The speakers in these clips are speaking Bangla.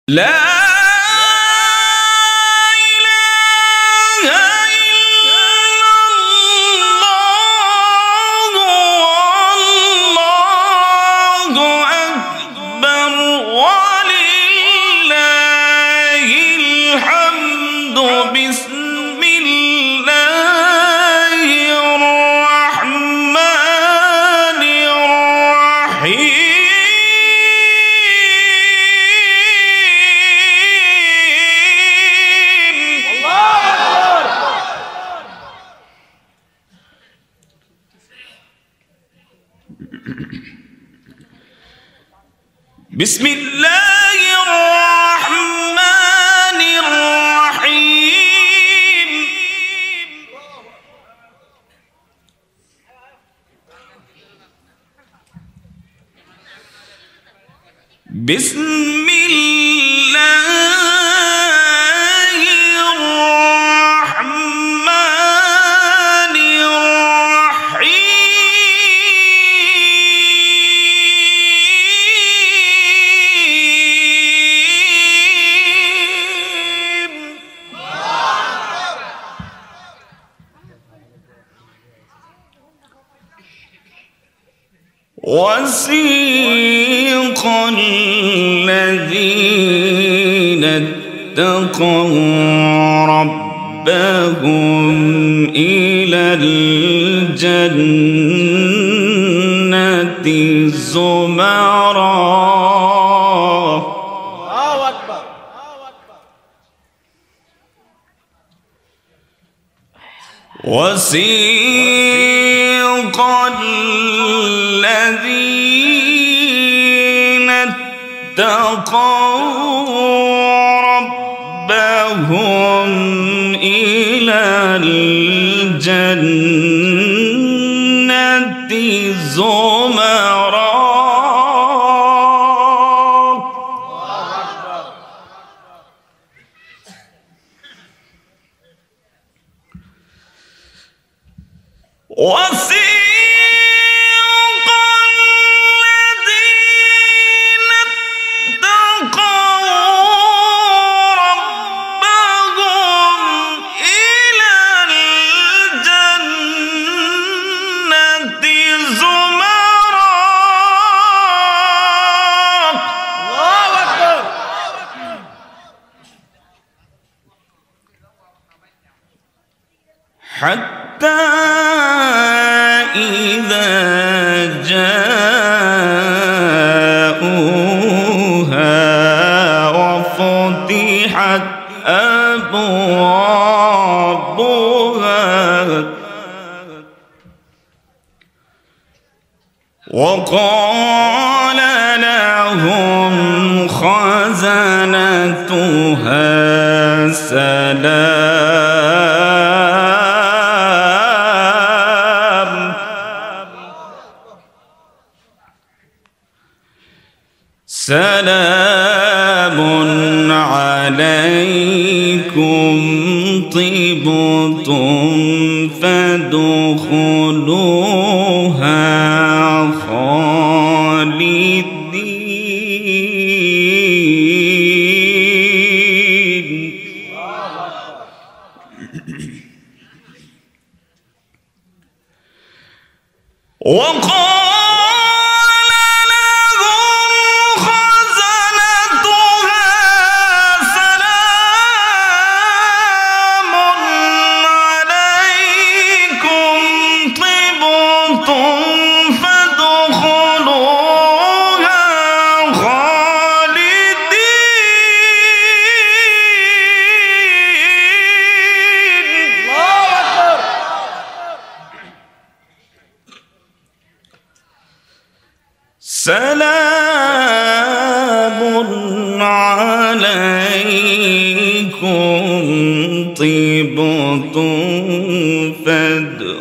لا بسم الله الرحمن الرحيم. بسم الله وسيق الذين اتقوا ربهم إلى الجنة زمرا. وسيق الذين اتقوا ربهم إلى الجنة زمرا. وسيق الذين اتقوا ربهم إلى الجنة زمرا. الله أكبر. حتى إذا جاءوها وفتحت أبوابها وقال لهم خزنتها سلام عليكم طبتم فادخلوها خالدين. وقال سلام عليكم طبتم فادخلوها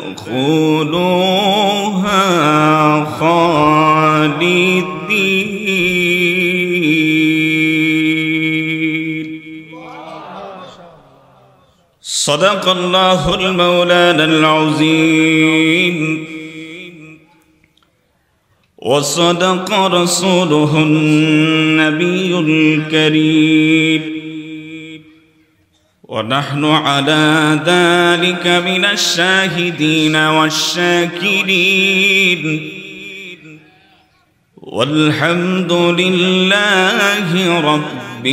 خالدين. صدق الله المولانا العظيم. وصدق رسوله النبي الكريم ونحن على ذلك من الشاهدين والشاكرين والحمد لله رب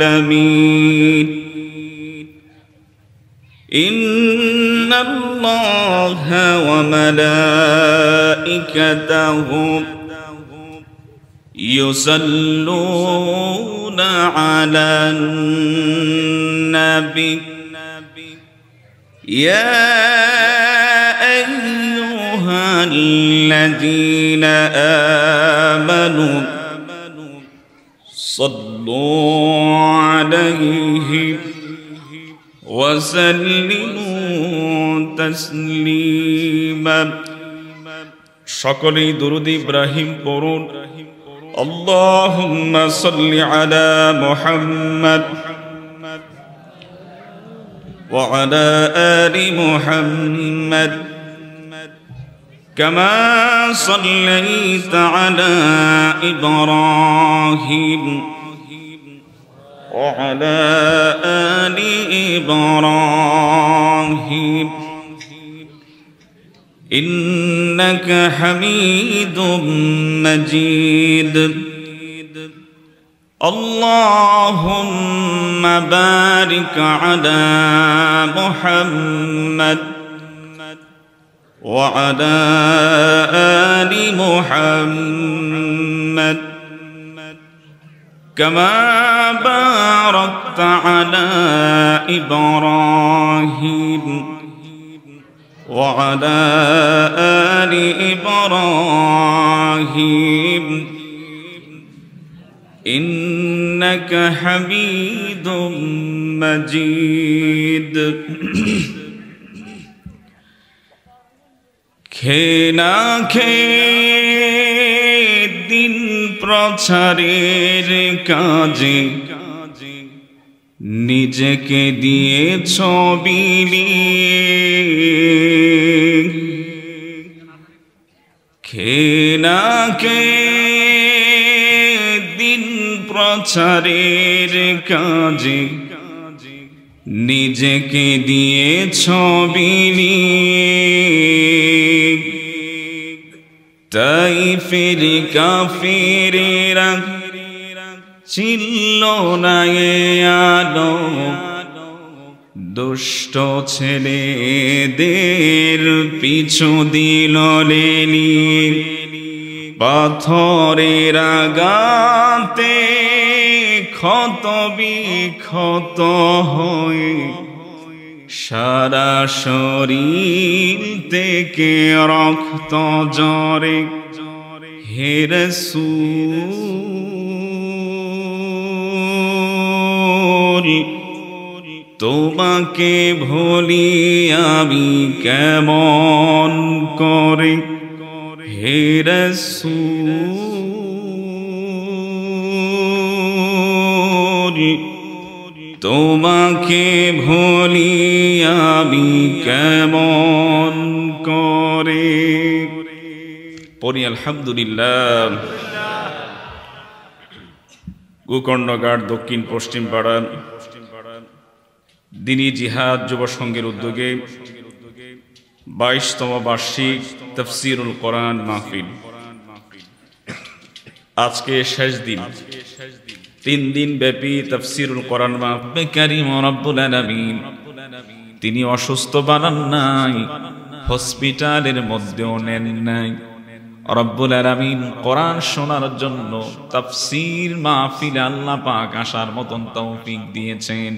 العالمين إن الله وملائكته يصلون على النبي يا أيها الذين آمنوا صلوا عليه وسلموا تسليما সকলেই দুরূদ ইব্রাহিম পড়ুন اللهم صل على محمد وعلى آل محمد كما صليت على إبراهيم وعلى آل إبراهيم إنك حميد مجيد اللهم بارك على محمد وعلى آل محمد كما باركت على إبراهيم وعلى آل إبراهيم إنك حميد مجيد খেনা দিন প্রচারের কাজে নিজেকে দিয়েছ বিলিয়ে খেনা দিন প্রচারের কাজে নিজেকে দিয়েছ বিলিয়ে তাই ফির কাফিরেরা ছিল না আলো দুষ্ট ছেলেদের পিছু দিল লেলি পাথরের আঘাতে ক্ষত বিক্ষত হয়ে সারা শরীর থেকে রক্ত ঝরে হে রাসূল তোমাকে ভুলি আমি কেমন করে হে রাসূল তোমাকে ভুলি আমি কেমন করে পড়ি আলহামদুলিল্লাহ। গোকর্ণঘাট দক্ষিণ পশ্চিম পাড়া দ্বীনি জিহাদ যুব সংঘের উদ্যোগে 22তম বার্ষিক তাফসীরুল কোরআন মাহফিল। আজকে শেষ দিন, 3 দিন ব্যাপী তাফসীরুল কোরআন মাহফিল। কারীম রব্বুল আলামিন তিনি অসুস্থ বানান নাই, হসপিটালের মধ্যেও নেন নাই। রব্বুল আলামিন কোরআন শোনার জন্য তাফসীর মাহফিলে আল্লাহ পাক আসার মতন তৌফিক দিয়েছেন।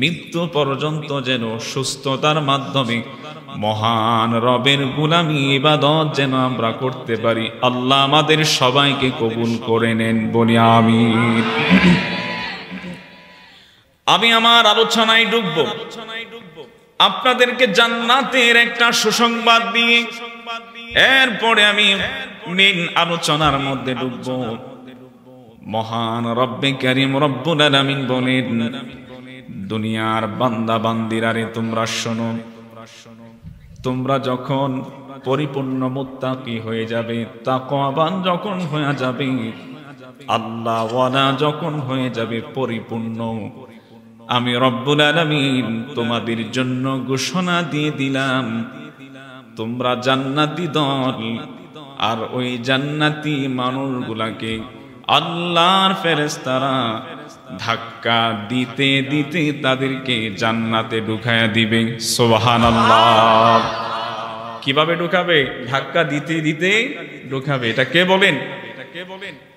মৃত্যু পর্যন্ত যেন সুস্থতার মাধ্যমে মহান রবের গোলামি ইবাদত যেন আমরা করতে পারি। আল্লাহ আমাদের সবাইকে কবুল করে নেন, বলি আমিন। আমি আমার আলোচনায় ঢুকব আপনাদেরকে জান্নাতের একটা সুসংবাদ দিয়ে, এরপরে আমি মেন আলোচনার মধ্যে ঢুকব। মহান রব্বে কারীম রব্বুল আলামিন বলেন, দুনিয়ার বান্দা বান্দিরা রে তোমরা শোনো, তোমরা যখন পরিপূর্ণ মুত্তাকি হয়ে যাবে, তাকওয়াবান যখন হয়ে যাবে, আল্লাহ ওয়ালা যখন হয়ে যাবে পরিপূর্ণ, আমি রব্বুল আলামিন তোমাদের জন্য ঘোষণা দিয়ে দিলাম, তোমরা জান্নাতি দল। আর ওই জান্নাতি মানুষগুলাকে আল্লাহর ফেরেশতারা ধাক্কা দিতে দিতে তাদেরকে জান্নাতে ঢুকায়া দিবে। সুবহানাল্লাহ। কিভাবে ঢুকাবে? ধাক্কা দিতে দিতে ঢুকাবে। এটা কে বলেন?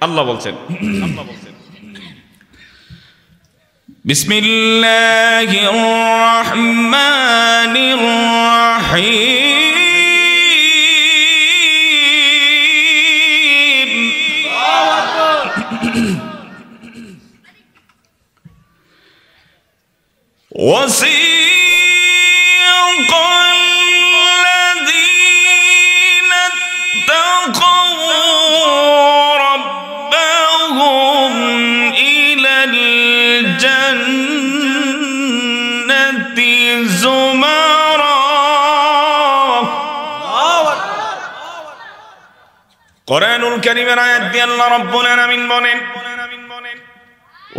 আল্লাহ বলছেন। বিসমিল্লাহির রহমানির রহিম। وسيق الذين اتقوا ربهم إلى الجنة زمرا قرآن الكريم آيات دي الله ربنا من بنين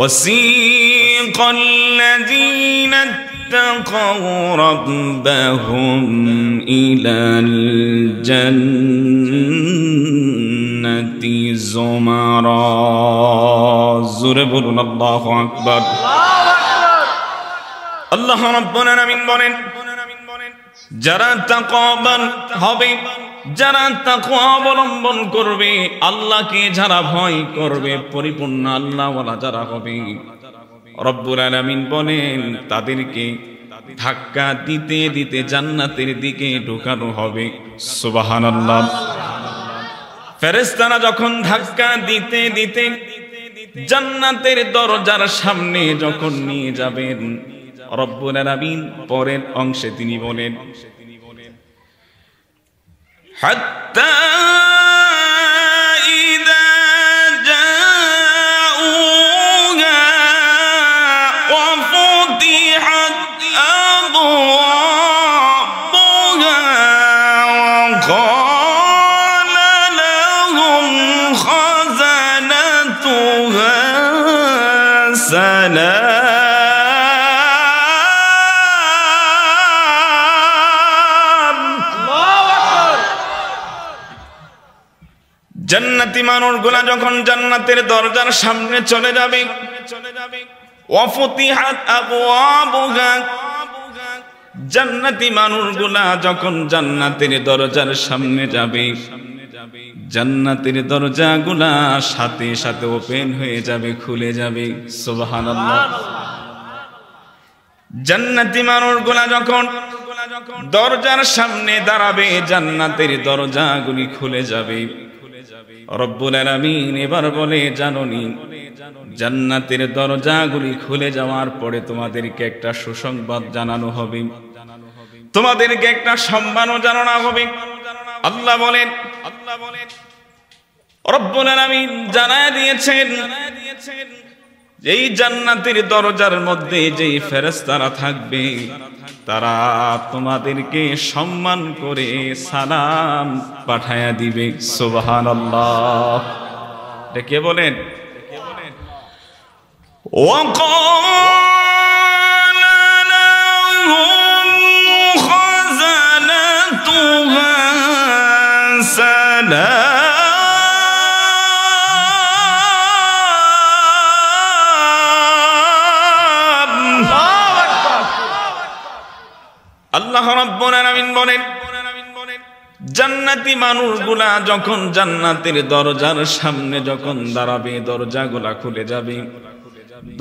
وسيق الذين اتقوا ربهم إلى الجنة زمرا زور بولون الله أكبر الله ربنا من بنين যারা তাকওয়াবান হবে, যারা তাকওয়া অবলম্বন করবে, আল্লাহকে যারা ভয় করবে, পরিপূর্ণ আল্লাহওয়ালা যারা হবে, রব্বুল আলামিন বলেন তাদেরকে ধাক্কা দিতে দিতে জান্নাতের দিকে ঢোকানো হবে। সুবহানাল্লাহ। ফেরেশতারা যখন ধাক্কা দিতে দিতে জান্নাতের দরজার সামনে যখন নিয়ে যাবেন, রব্বুল আলামিন পরের অংশে তিনি বলেন হাত্তা ইযা জাউহা ওয়া ফুতিহাত আবওয়াবুহা ওয়া ক্বালা লাহুম খাযানাতুহা সালাম জান্নাতি মানুষগুলা যখন জান্নাতের দরজার সামনে চলে যাবে, ওয়াফুতিহাত আবওয়াবুহা, জান্নাতি মানুষগুলা যখন জান্নাতের দরজার সামনে যাবে, জান্নাতের দরজাগুলা সাথে সাথে ওপেন হয়ে যাবে, খুলে যাবে। সুবহানাল্লাহ। জান্নাতি মানুষগুলা যখন দরজার সামনে দাঁড়াবে, জান্নাতের দরজাগুলি খুলে যাবে। রব্বুল আলামিন এবার বলে, জানোনি জান্নাতের দরজাগুলি খুলে যাওয়ার পরে তোমাদেরকে একটা সুসংবাদ জানানো হবে, তোমাদেরকে একটা সম্মানও জানানো হবে। আল্লাহ বলেন রব্বুল আলামিন জানায় দিয়েছেন, এই জান্নাতের দরজার মধ্যে যেই ফেরেশতারা থাকবে, তারা তোমাদেরকে সম্মান করে সালাম পাঠায়া দিবে। সুবহানাল্লাহ। এটা কে বলেন? ওয়াকালা লাহুম খাযানাতুহা সালাম আল্লাহ রাব্বুল আলামিন বলেন, জান্নাতি মানুষগুলা যখন জান্নাতের দরজার সামনে যখন দাঁড়াবে, দরজাগুলা খুলে যাবে।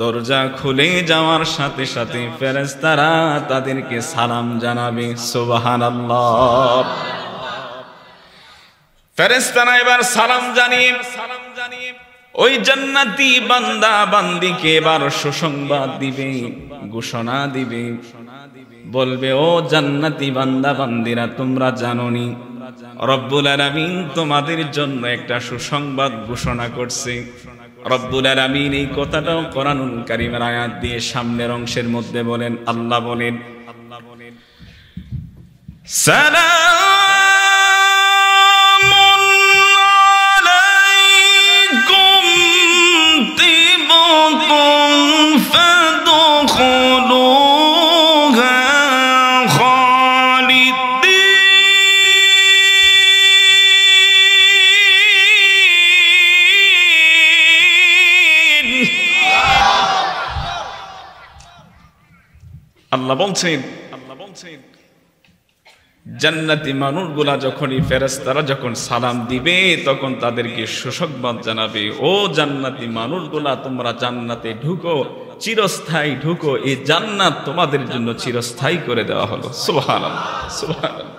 দরজা খুলে যাওয়ার সাথে সাথে ফেরেশতারা তাদেরকে সালাম জানাবে। সুবহানাল্লাহ। ফেরেশতারা এবার সালাম জানিয়ে ওই জান্নাতি বান্দা বান্দিকে এবার সুসংবাদ দিবে, ঘোষণা দিবে, বলবে, ও জান্নাতি বান্দা বান্দিরা, তোমরা জানোনি রব্বুল আলামিন তোমাদের জন্য একটা সুসংবাদ ঘোষণা করছে। রব্বুল আলামিন এই কথাটাও কোরআনুল কারীমের আয়াত দিয়ে সামনের অংশের মধ্যে বলেন। আল্লাহ বলেন, সালাম আল্লাহ বলছেন জান্নাতি মানুষগুলা যখনই ফেরেশতারা যখন সালাম দিবে তখন তাদেরকে সুসংবাদ জানাবে, ও জান্নাতি মানুষগুলা তোমরা জান্নাতে ঢুকো, চিরস্থায়ী ঢুকো, এই জান্নাত তোমাদের জন্য চিরস্থায়ী করে দেওয়া হলো। সুবহানাল্লাহ, সুবহানাল্লাহ।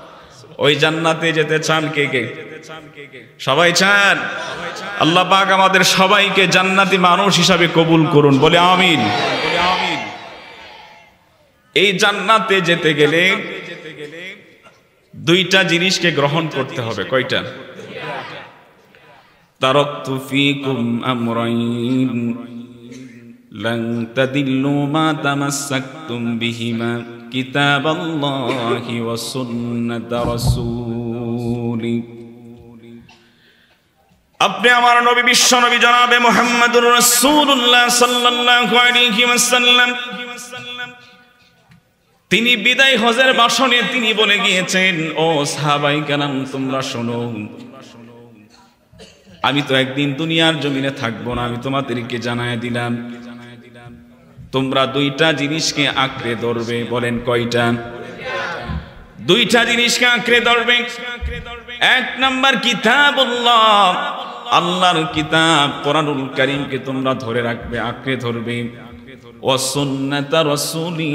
ওই জান্নাতে যেতে চান কে কে? সবাই চান? আল্লাহ পাক আমাদের সবাইকে জান্নাতি মানুষ হিসাবে কবুল করুন, বলে আমিন। এই জান্নাতে যেতে গেলে দুইটা জিনিসকে গ্রহণ করতে হবে। কয়টা? তারাকতু ফীকুম আমরাইন লান তাদিল্লু মা তামাসসাকতুম বিহিমা কিতাবাল্লাহি ওয়া সুন্নাত রাসূলি। আপনি আমার নবী, বিশ্ব নবী জনাবে মুহাম্মদুর রাসূলুল্লাহ সাল্লাল্লাহু আলাইহি ওয়াসাল্লাম, তিনি বিদায় হজের ভাষণে তিনি বলে গিয়েছেন, ও সাহাবায়ে কেরাম তোমরা শোনো, আমি তো একদিন দুনিয়ার জমিনে থাকবো না, আমি তোমাদেরকে জানায় দিলাম তোমরা দুইটা জিনিসকে আঁকড়ে ধরবে। বলেন কয়টা? দুইটা জিনিসকে আঁকড়ে ধরবে। এক নাম্বার কিতাবুল্লাহ, আল্লাহর কিতাব কোরআনুল কারীমকে তোমরা ধরে রাখবে, আঁকড়ে ধরবে। ও সুন্নাত রাসূলি,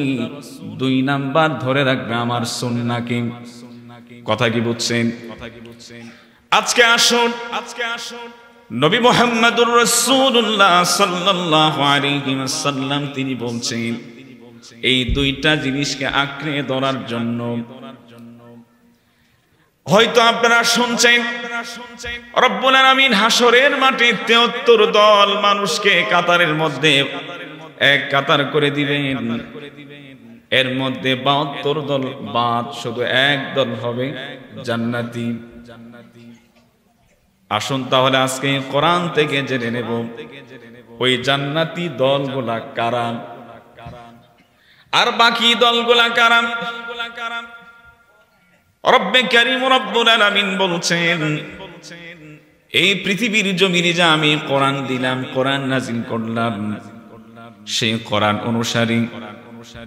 দুই নাম্বার ধরে রাখবে আমার সুন্নাহকে। কথা কি বুঝছেন? আজকে আসুন নবী মুহাম্মদুর রাসূলুল্লাহ সাল্লাল্লাহু আলাইহি ওয়াসাল্লাম তিনি বলছেন এই দুইটা জিনিসকে আঁকড়ে ধরার জন্য। হয়তো আপনারা শুনছেন রব্বুল আলামিন হাসরের মাঠে 73 দল মানুষকে কাতারের মধ্যে এক কাতার করে দিবেন, এর মধ্যে 72 দল বাদ শুধু এক দল হবে জান্নাতি। আসুন তাহলে আজকে কোরআন থেকে জেনে নেব ওই জান্নাতি দলগুলা কারা আর বাকি দলগুলা কারা। রব্বে কারীম রব্বুল আলামিন বলছেন এই পৃথিবীর জমিনে যা আমি কোরআন দিলাম, কোরআন নাযিল করলাম, সেই কোরআন অনুসারী,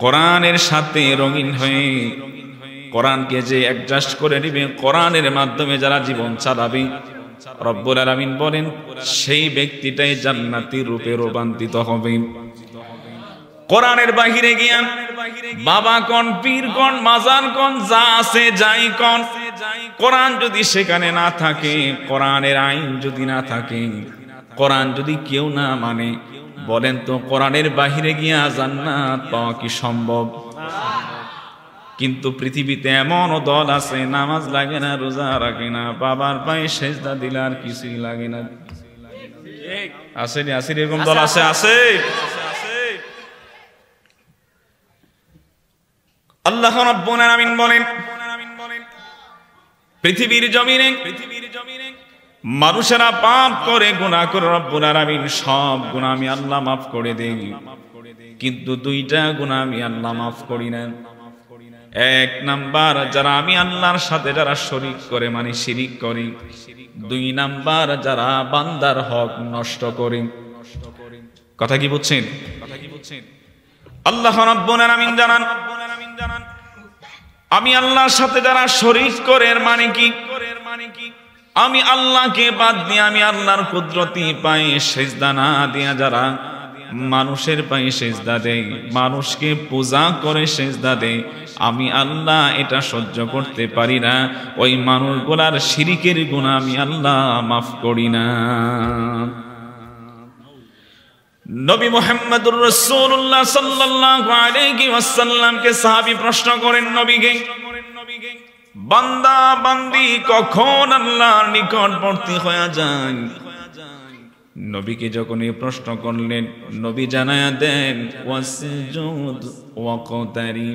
কোরআনের সাথে রঙিন হয়ে কোরআনকে যে অ্যাডজাস্ট করে নেবে, কোরআনের মাধ্যমে যারা জীবন চালাবে, রব্বুল আলামিন বলেন সেই ব্যক্তিটাই জান্নাতি রূপে রূপান্তরিত হবে। কোরআনের বাহিরে গিয়া বাবা কোন, পীর কোন, মাজার কোন, যা আছে যাই কোন, কোরআন যদি সেখানে না থাকে, কোরআনের আইন যদি না থাকে, কোরআন যদি কেউ না মানে, বলেন তো কোরআনের বাহিরে গিয়া জান্নাত পাওয়া কি সম্ভব? কিন্তু পৃথিবীতে এমন দল আছে নামাজ লাগে না, রোজা রাখে না, বাবার পায়ে সেজদা দিলে আর কিছুই লাগে না। আসেনি? আসেনি? এরকম দল আছে? আছে। আল্লাহ রাব্বুল আলামিন বলেন পৃথিবীর জমিনে মানুষেরা পাপ করে, গুনাহ করে, রব্বুল আলামিন সব গুনাহ আমি আল্লাহ মাফ করে দেই, কিন্তু দুইটা গুনাহ আমি আল্লাহ মাফ করি না। এক নাম্বার যারা আমি আল্লাহর সাথে যারা শরীক করে, মানে শিরিক করে। দুই নাম্বার যারা বান্দার হক নষ্ট করে। কথা কি বুঝছেন? আল্লাহ রাব্বুল আলামিন জানান আমি আল্লাহর সাথে যারা শরীক করে, এর মানে কি? আমি আল্লাহকে বাদ দিয়ে, আমি আল্লাহর কুদরতি পায়ে সেজদা না দিয়া যারা মানুষের পায়ে সেজদা দেয়, মানুষকে পূজা করে সেজদা দেয়, আমি আল্লাহ এটা সহ্য করতে পারি না। ওই মানুষগুলার শিরিকের গুনাহ আমি আল্লাহ মাফ করি না। নবী মুহাম্মদুর রাসূলুল্লাহ সাল্লাল্লাহু আলাইহি ওয়াসাল্লামকে সাহাবী প্রশ্ন করেন নবীকে, বান্দা বান্দি কখন আল্লাহর নিকটবর্তী হয়ে যায়? নবীকে যখন এই প্রশ্ন করলেন, নবী জানায়া দেন ওয়াসজুদ ওয়াকতারি,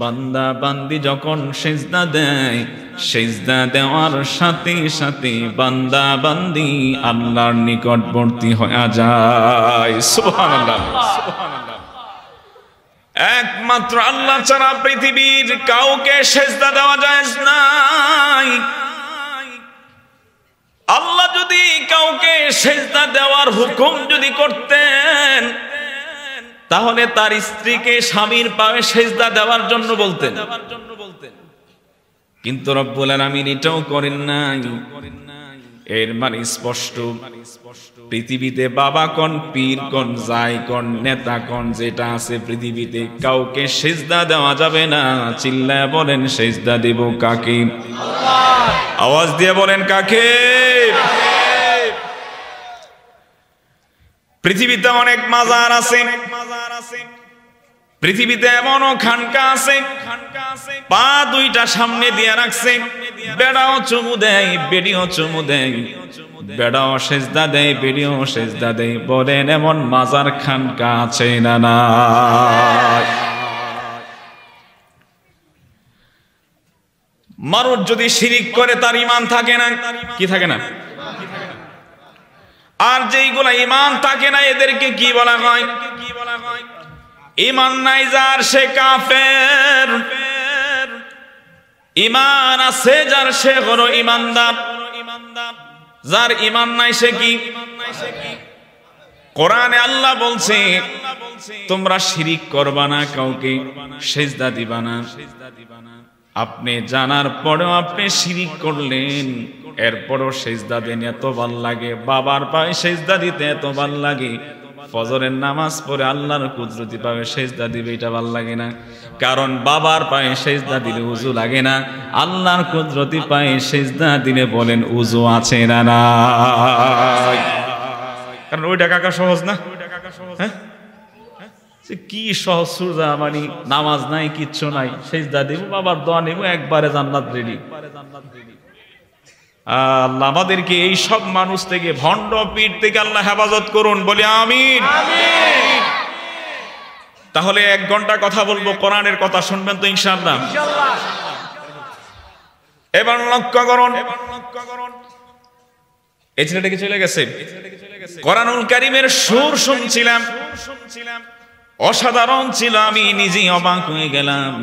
বান্দা বান্দি যখন সিজদা দেয়, সিজদা দেওয়ার সাথে সাথে বান্দা বান্দি আল্লাহর নিকটবর্তী হয়ে যায়। সুবহানাল্লাহ, সুবহানাল্লাহ। একমাত্র আল্লাহ ছাড়া পৃথিবীর কাউকে সিজদা দেওয়া যায় নাই। আল্লাহ যদি কাউকে সিজদা দেওয়ার হুকুম যদি করতেন, তাহলে তার স্ত্রীকে স্বামীর পায়ে সেজদা দেওয়ার জন্য বলতেন, কিন্তু রব্বুল আলামিন এটাও করেন নাই। এর মানে স্পষ্ট, পৃথিবীতে বাবা কোন, পীর কোন, যাই কোন, নেতা কোন, যেটা আছে পৃথিবীতে কাউকে সেজদা দেওয়া যাবে না। চিল্লায় বলেন সেজদা দেব কাকে? আওয়াজ দিয়ে বলেন কাকে? পৃথিবীতে অনেক মাজার আছে, পৃথিবীতে এমনও খানকা আছে পা দুইটা সামনে দিয়ে রাখছে, বেড়াও চুমু দেয়, বেড়িও চুমু দেয়, বেড়াও সেজদা দেয়, বেড়িও সেজদা দেয়। বলেন এমন মাজার খানকা আছে না নাই? মানুষ যদি শিরিক করে তার ঈমান থাকে না, কি থাকে না? আর যেইগুলা ঈমান থাকে না এদেরকে কি বলা হয়? ঈমান নাই যার সে কাফের, ঈমান আছে যার সে হলো ঈমানদার। যার ঈমান নাই সে কি? কোরআনে আল্লাহ বলছে তোমরা শিরিক করবা না, কাউকে সেজদা দিবা না। আপনি জানার পরেও আপনি শিরিক করলেন, এরপরও সেজদা দেন, এত ভাল লাগে। বাবার পায়ে সেজদা দিতে এত ভাল লাগে, ফজরের নামাজ পড়ে আল্লাহর কুদরতি পায়ে সেজদা দিবে, এটা ভাল লাগে না। কারণ বাবার পায়ে সেজদা দিলে উজু লাগে না, আল্লাহর কুদরতি পায়ে সেজদা দিলে বলেন উজু আছে না নাই? কারণ ওইটা কাকা সহজ না? হ্যাঁ, কি সহজ সুজা, মানে নামাজ নাই, কিচ্ছু নাই, সেজদা দিব, বাবার দোয়া নিব, একবারে জান্নাত রেডি। আল্লাহ আমাদেরকে এই সব মানুষ থেকে, ভণ্ড পীর থেকে আল্লাহ হেফাজত করুন, বলি আমিন। তাহলে 1 ঘন্টা কথা বলবো, কোরআনের কথা শুনবেন তো ইনশাআল্লাহ? এবার লক্ষ্য করুন, এই ছেলেটাকে চলে গেছে, কোরআনুল কারীমের সুর শুনছিলাম, অসাধারণ ছিল, আমি নিজেই অবাক হয়ে গেলাম।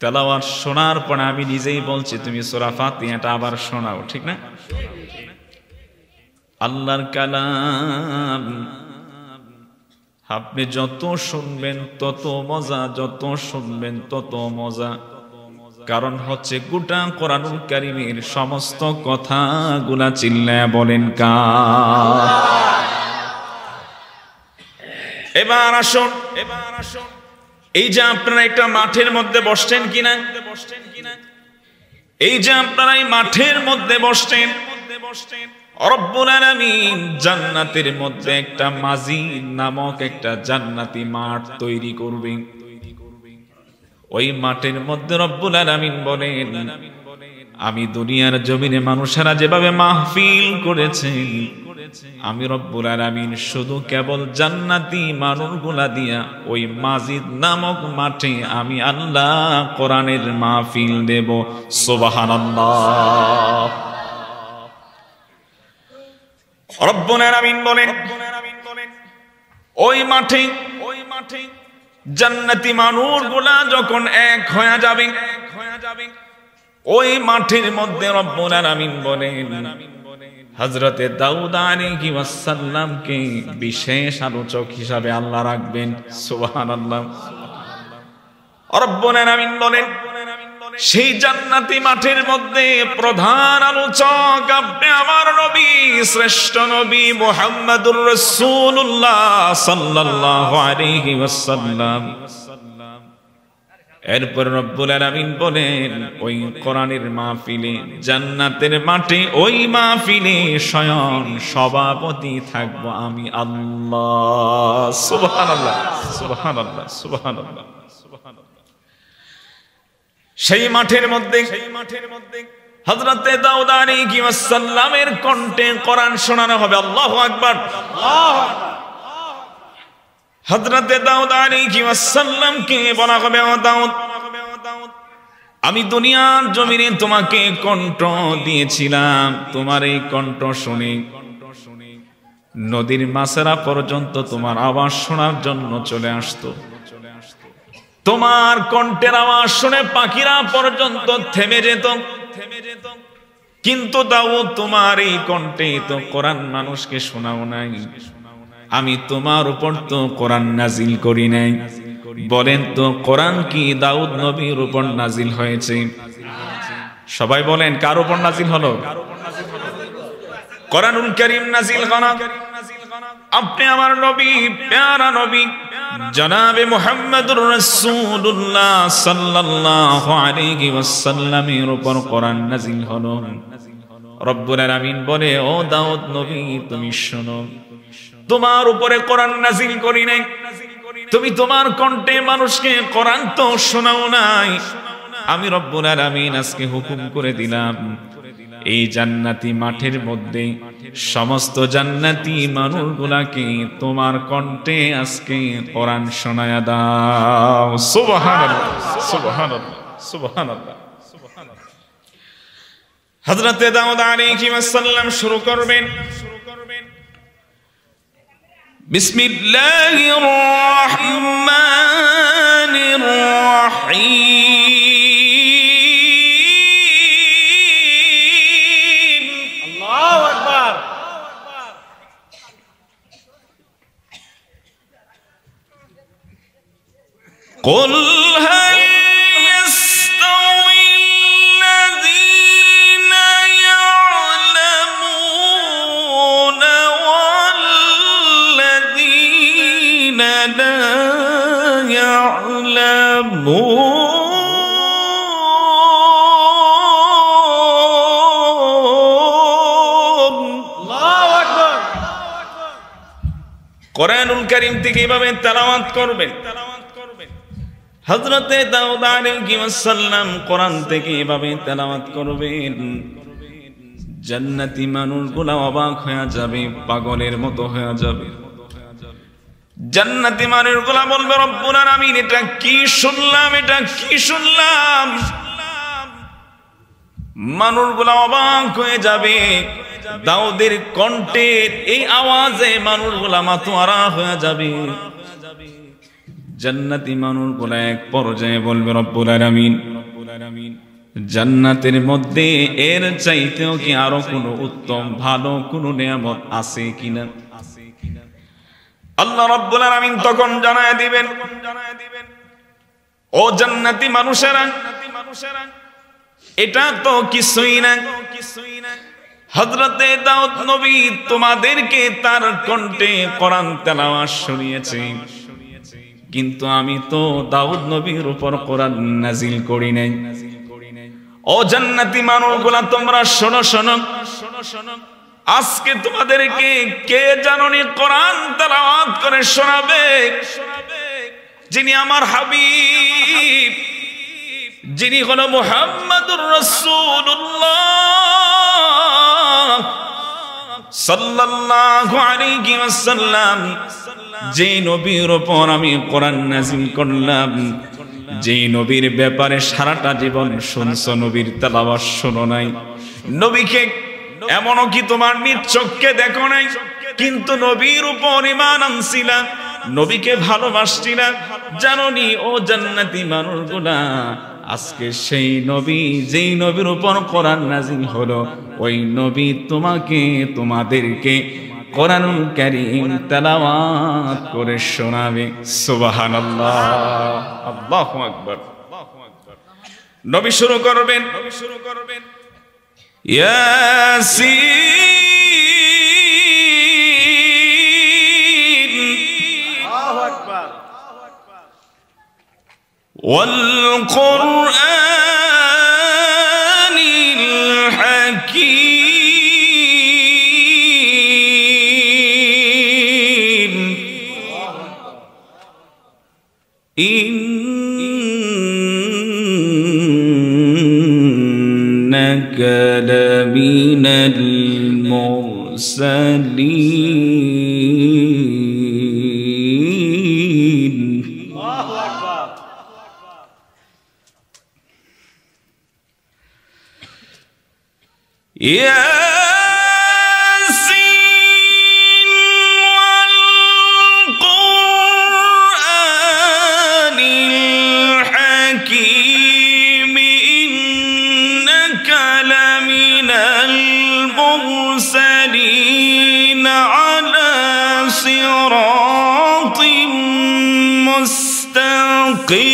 তেলাওয়াত শোনার পর আমি নিজেই বলছি তুমি সূরা ফাতিহাটা আবার শোনাও, ঠিক না? আল্লাহর কালাম আপনি যত শুনবেন তত মজা, যত শুনবেন তত মজা। কারণ হচ্ছে গোটা কোরআনুল কারীমের সমস্ত কথাগুলা চিল্লায়া বলেন কার? এবার আসুন, এই যে আপনারা একটা মাঠের মধ্যে বসছেন কিনা, এই যে আপনারা এই মাঠের মধ্যে বসছেন, রব্বুল আলামিন জান্নাতের মধ্যে একটা মাজিদ নামক একটা জান্নাতি মাঠ তৈরি করবেন। ওই মাঠের মধ্যে রব্বুল আলামিন বলেন আমি দুনিয়ার জমিনে মানুষেরা যেভাবে মাহফিল করেছেন, আমি রব্বুল আলামিন শুধু কেবল জান্নাতি মানুষগুলা দিয়া ওই মাজিদ নামক মাঠে আমি আল্লাহ কোরআনের মাহফিল দেব। সুবহানাল্লাহ। রব্বুল আলামিন বলেন ওই মাঠে জান্নাতি মানুষগুলা যখন এক হয়ে যাবে, ওই মাঠের মধ্যে রব্বুল আলামিন বলেন হযরতে দাউদ আলাইহিস সালামকে বিশেষ আলোচক হিসাবে আল্লাহ রাখবেন। সুবহানাল্লাহ। রব্বুল আলামিন বলেন সেই জান্নাতি মাঠের মধ্যে প্রধান আলোচক আপনি আমার নবী, শ্রেষ্ঠ নবী মুহাম্মদুর রাসূলুল্লাহ সাল্লাল্লাহু আলাইহি ওয়াসাল্লাম। এরপর রব্বুল আলামিন বলেন ওই কোরআনের মাহফিলে, জান্নাতের মাঠে ওই মাহফিলে স্বয়ং সভাপতি থাকবো আমি আল্লাহ। সুবহানাল্লাহ, সুবহানাল্লাহ, সুবহানাল্লাহ, সুবহানাল্লাহ। সেই মাঠের মধ্যে হযরতে দাউদ আলাইহিস সালামের কণ্ঠে কোরআন শোনানো হবে। আল্লাহু আকবার, আল্লাহু আকবার। হযরতে দাউদ আলাইহিস সালামকে বলা হবে ও দাউদ, আমি দুনিয়ার জমিনে তোমাকে কণ্ঠ দিয়েছিলাম, তোমার এই কণ্ঠ শুনে নদীর মাছেরা পর্যন্ত তোমার আওয়াজ শোনার জন্য চলে আসতো, তোমার কণ্ঠের আওয়াজ শুনে পাখিরা পর্যন্ত থেমে যেত। কিন্তু দাউদ তোমার এই কণ্ঠে তো কোরআন মানুষকে শোনাও নাই, আমি তোমার উপর তো কোরআন নাজিল করি নাই। বলেন তো কোরআন কি দাউদ নবীর উপর নাজিল হয়েছে? সবাই বলেন কার উপর নাজিল হলো? কোরআনুল কারীম নাজিল করা আপনি আমার নবী, প্যারা নবী জনাবে মুহাম্মদুর রাসূলুল্লাহ সাল্লাল্লাহু আলাইহি ওয়াসাল্লামের উপর কোরআন নাজিল হলো। রব্বুল আলামিন বলে, ও দাউদ নবী তুমি শোনো, তোমার উপরে কোরআন নাজিল করি নাই, তুমি তোমার কণ্ঠে মানুষকে কোরআন তো শোনাও নাই। আমি রব্বুল আলামিন আজকে হুকুম করে দিলাম, এই জান্নাতি মাঠের মধ্যে সমস্ত জান্নাতি মানুষগুলাকে তোমার কণ্ঠে আজকে কোরআন শোনায়া দাও। সুবহানাল্লাহ, সুবহানাল্লাহ, সুবহানাল্লাহ। হযরতে দাউদ আলাইহিস সালাম শুরু করবেন, বিসমিল্লাহির রহমানির রহিম। আল্লাহু আকবার। কুল হাল ইয়াস্তাওয়ি আল্লাযীনা ইয়া'লামুনা ওয়াল্লাযীনা লা ইয়া'লামুন। কোরআনুল কারীম থেকে এভাবে তেলাওয়াত করবেন। হযরতে দাউদ আলাইহিস সালাম কোরআন থেকে এভাবে তেলাওয়াত করবেন, জান্নাতি মানুষগুলো অবাক হয়ে যাবে, পাগলের মতো হয়ে যাবে। জান্নাতি মানুষগুলো বলবে, রব্বুল আলামিন এটা কি শুনলাম, এটা কি শুনলাম। মানুষগুলো অবাক হয়ে যাবে, দাউদের কণ্ঠের এই আওয়াজে মানুষগুলা মাতোয়ারা হয়ে যাবে। জান্নাতি মানুষগুলা এক পর্যায়ে বলবে, রব্বুল আলামিন জান্নাতের মধ্যে এর চাইতেও কি আরো কোনো উত্তম ভালো কোনো নিয়ামত আছে কিনা? আল্লাহ রাব্বুল আলামিন তখন জানায় দিবেন, ও জান্নাতি মানুষেরা, এটা তো কিছুই না। হযরতে দাউদ নবী তোমাদেরকে তার কণ্ঠে কোরআন তেলাওয়াত শুনিয়েছে, কিন্তু আমি তো দাউদ নবীর উপর কোরআন নাজিল করি নাই। ও জান্নাতি মানুষগুলা তোমরা শোনো, শোনো, আজকে তোমাদেরকে কে জানোনি কোরআন তেলাওয়াত করে শোনাবে? যিনি আমার হাবিব, যিনি হলো মুহাম্মদুর রাসূলুল্লাহ সাল্লাল্লাহু আলাইহি ওয়াসাল্লাম, যে নবীর উপর আমি কোরআন নাজিল করলাম, যে নবীর ব্যাপারে সারাটা জীবন শুনছো, নবীর তেলাওয়াত শোনো নাই। নবীকে এমনও কি তোমার নিজ চোখে দেখো নাই, কিন্তু নবীর উপর ঈমান আনছিলা, নবীকে ভালোবাসছিলা। জানোনি ও জান্নাতি মানুষগুলা, আজকে সেই নবী, যেই নবীর উপর কোরআন নাজিল হলো, ওই নবী তোমাকে, তোমাদেরকে কোরআনুল কারীম তেলাওয়াত করে শোনাবে। সুবহানাল্লাহ, আল্লাহু আকবার। নবী শুরু করবেন, ইয়াসিন, আল্লাহু আকবার, ওয়াল কুরআনিল হাকীম, ইন্নাকা লামিনাল মুরসালিন। আল্লাহু আকবার। ইয়াসিন ওয়াল কুরআনিল হাকীম, ইন্নাকা লামিনাল মুরসালিন আলা সিরাতিম মুস্তাকিম।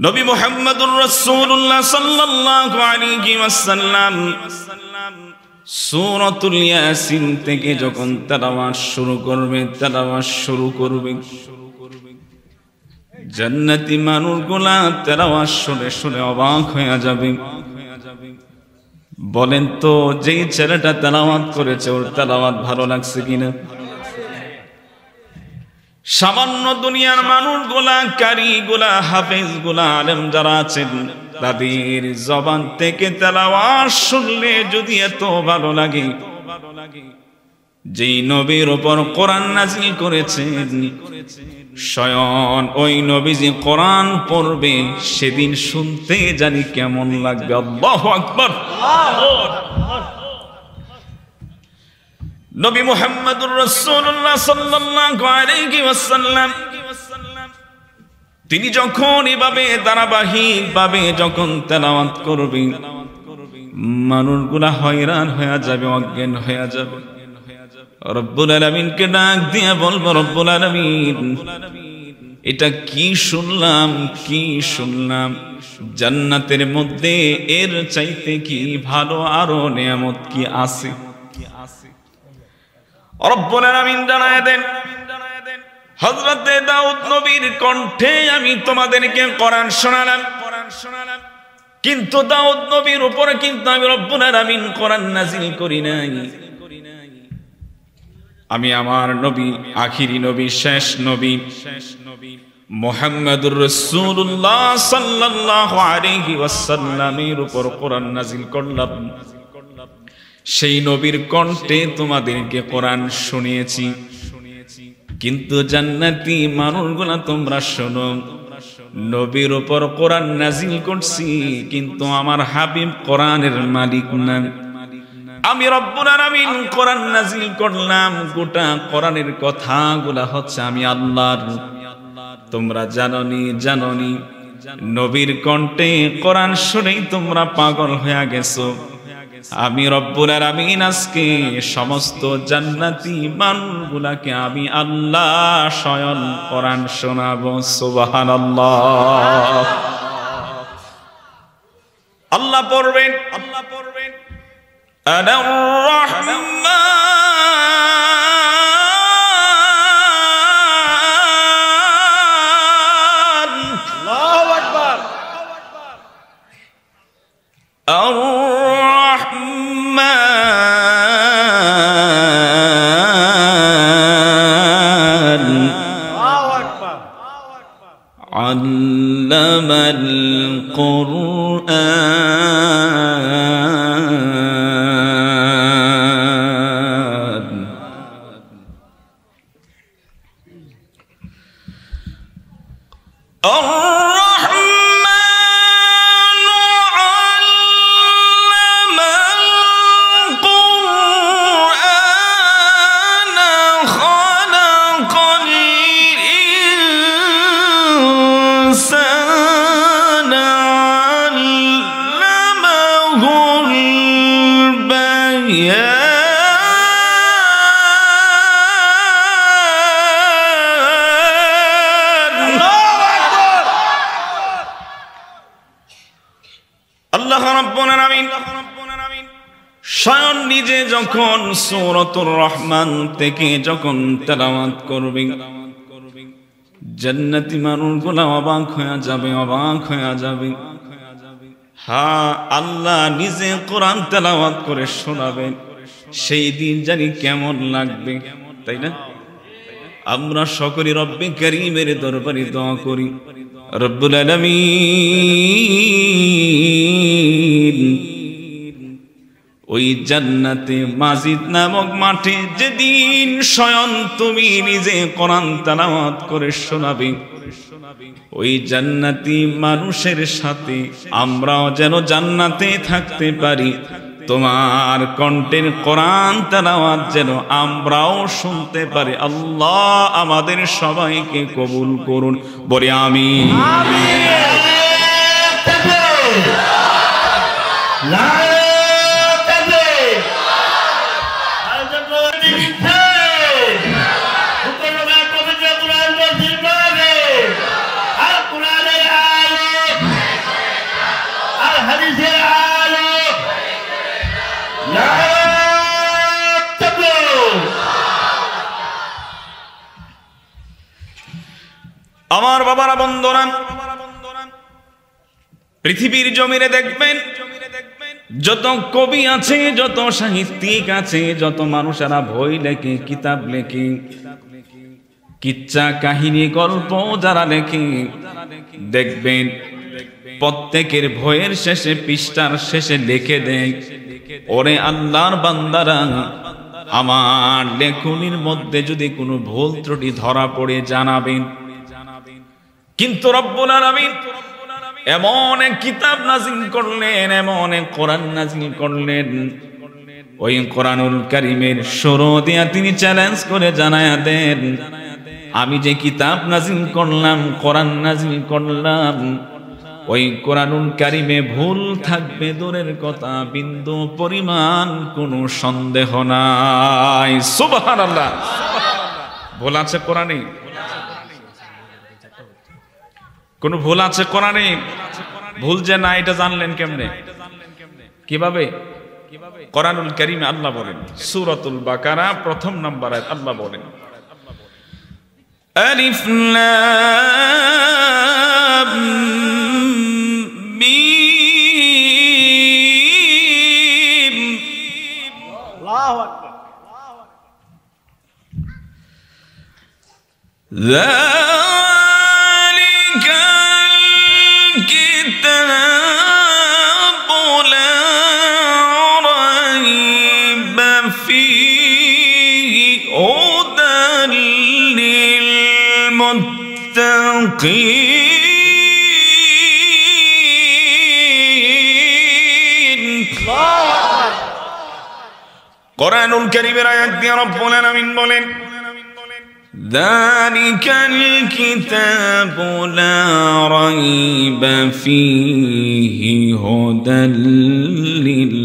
নবী মুহাম্মদুর রাসূলুল্লাহ সাল্লাল্লাহু আলাইহি ওয়াসাল্লাম সূরাতুল ইয়াসিন থেকে যখন তেলাওয়াত শুরু করবে জান্নাতি মানুষগুলা তেলাওয়াত শুনে শুনে অবাক হয়ে যাবে। বলেন তো, যেই ছেলেটা তেলাওয়াত করেছে ওর তেলাওয়াত ভালো লাগছে কিনা? সামান্য দুনিয়ার মানুষগুলা, কারিগুলা, হাফেজগুলা, আলেম যারা আছেন তাদের জবান থেকে তেলাওয়াত শুনলে যদি এত ভালো লাগে, যেই নবীর উপর কোরআন নাযিল করেছেন স্বয়ং ওই নবীজি কোরআন পড়বে, সেদিন শুনতে জানি কেমন লাগবে। আল্লাহু আকবার। নবী মুহাম্মদুর রাসূলুল্লাহ সাল্লাল্লাহু আলাইহি ওয়াসাল্লাম তিনি যখন এভাবে ধারাবাহিকভাবে যখন তেলাওয়াত করবে, মানুষগুলা হয়রান হয়ে যাবে, অজ্ঞান হয়ে যাবে। রব্বুল আলামিনকে ডাক দিয়ে বলবো, রব্বুল আলামিন এটা কি শুনলাম, কি শুনলাম? জান্নাতের মধ্যে এর চাইতে কি ভালো আরো নিয়ামত কি আছে? রব্বুল আলামিন জানায় দেন, হযরতে দাউদ নবীর কণ্ঠে আমি তোমাদেরকে কোরআন শোনালাম, কিন্তু দাউদ নবীর উপরে কিন্তু আমি রব্বুল আলামিন কোরআন নাযিল করি নাই। আমি আমার নবী, আখিরি নবী, শেষ নবী মুহাম্মদুর রাসূলুল্লাহ সাল্লাল্লাহু আলাইহি ওয়াসাল্লামের উপর কোরআন নাযিল করলাম। সেই নবীর কণ্ঠে তোমাদেরকে কোরআন শুনিয়েছি। কিন্তু জান্নাতি মানুষগুলা তোমরা শোনো, নবীর উপর কোরআন নাযিল করছি, কিন্তু আমার হাবিব কোরআনের মালিক না। আমি রব্বুল আলামিন কোরআন নাযিল করলাম, গোটা কোরআনের কথাগুলা হচ্ছে আমি আল্লাহর। তোমরা জাননি নবীর কণ্ঠে কোরআন শুনেই তোমরা পাগল হয়ে গেছো। আমি রব্বুল আলামিন আজকে সমস্ত জান্নাতি মানুষগুলাকে আমি আল্লাহ স্বয়ং কোরআন শোনাবো। সুবহানাল্লাহ। আল্লাহ পড়বেন আনার রহমান, আল্লাহু আকবার, আর-রহমান, আল্লাহু আকবার, আল্লামাল কুরআন। আল্লাহ রাব্বুল আলামিন স্বয়ং নিজে যখন সূরাতুর রহমান থেকে যখন তেলাওয়াত করবে, জান্নাতি মানুষগুলো অবাক হয়ে যাবে। হ্যাঁ, আল্লাহ নিজে কোরআন তেলাওয়াত করে শোনাবেন, সেই দিন জানি কেমন লাগবে, তাই না? আমরা সকলে রব্বে কারীমের দরবারে দোয়া করি, রব্বুল আলামিন ওই জান্নাতে মাজিদ নামক মাঠে যেদিন স্বয়ং তুমি নিজে কোরআন তেলাওয়াত করে শোনাবে, ওই জান্নাতি মানুষের সাথে আমরাও যেন জান্নাতে থাকতে পারি, তোমার কণ্ঠের কোরআন তেলাওয়াত যেন আমরাও শুনতে পারি। আল্লাহ আমাদের সবাইকে কবুল করুন, বলি আমিন। আমার বাবারা, বন্ধুরা, পৃথিবীর জমিনে দেখবেন যত কবি আছে, যত সাহিত্যিক আছে, যত মানুষেরা বই লেখে, কিতাব লেখে, কিচ্ছা কাহিনী গল্প যারা লেখে, দেখবেন প্রত্যেকের বইয়ের শেষে, পৃষ্ঠার শেষে লিখে দেয়, ওরে আল্লাহর বান্দারা, আমার লেখনির মধ্যে যদি কোনো ভুল ত্রুটি ধরা পড়ে জানাবেন। কিন্তু রব্বুল আলামিন এমন এক কিতাব নাজিল করলেন, এমন এক কোরআন নাজিল করলেন, ওই কোরআনুল কারীমের শুরু দিয়া তিনি চ্যালেঞ্জ করে জানায়া দেন, আমি যে কিতাব নাজিল করলাম, কোরআন নাজিল করলাম, ওই কোরআনুল কারীমে ভুল থাকবে দূরের কথা, বিন্দু পরিমাণ কোনো সন্দেহ নাই। সুবহানাল্লাহ। ভুল আছে কোরআনে? কোন ভুল আছে কোরআনে? ভুল যে না এটা জানলেন কেমনে? কিভাবে? কোরআনুল কারীমে আল্লাহ বলেন, সূরাতুল বাকারা প্রথম নম্বর আয়াত আল্লাহ বলেন, আলিফ লাম মিম। আল্লাহু আকবার। কোরআনুল কারীমের আয়াত দিয়ে রব্বুল আলামিন বলেন, যালিকাল কিতাবু লা রাইবা ফীহি হুদাল লিল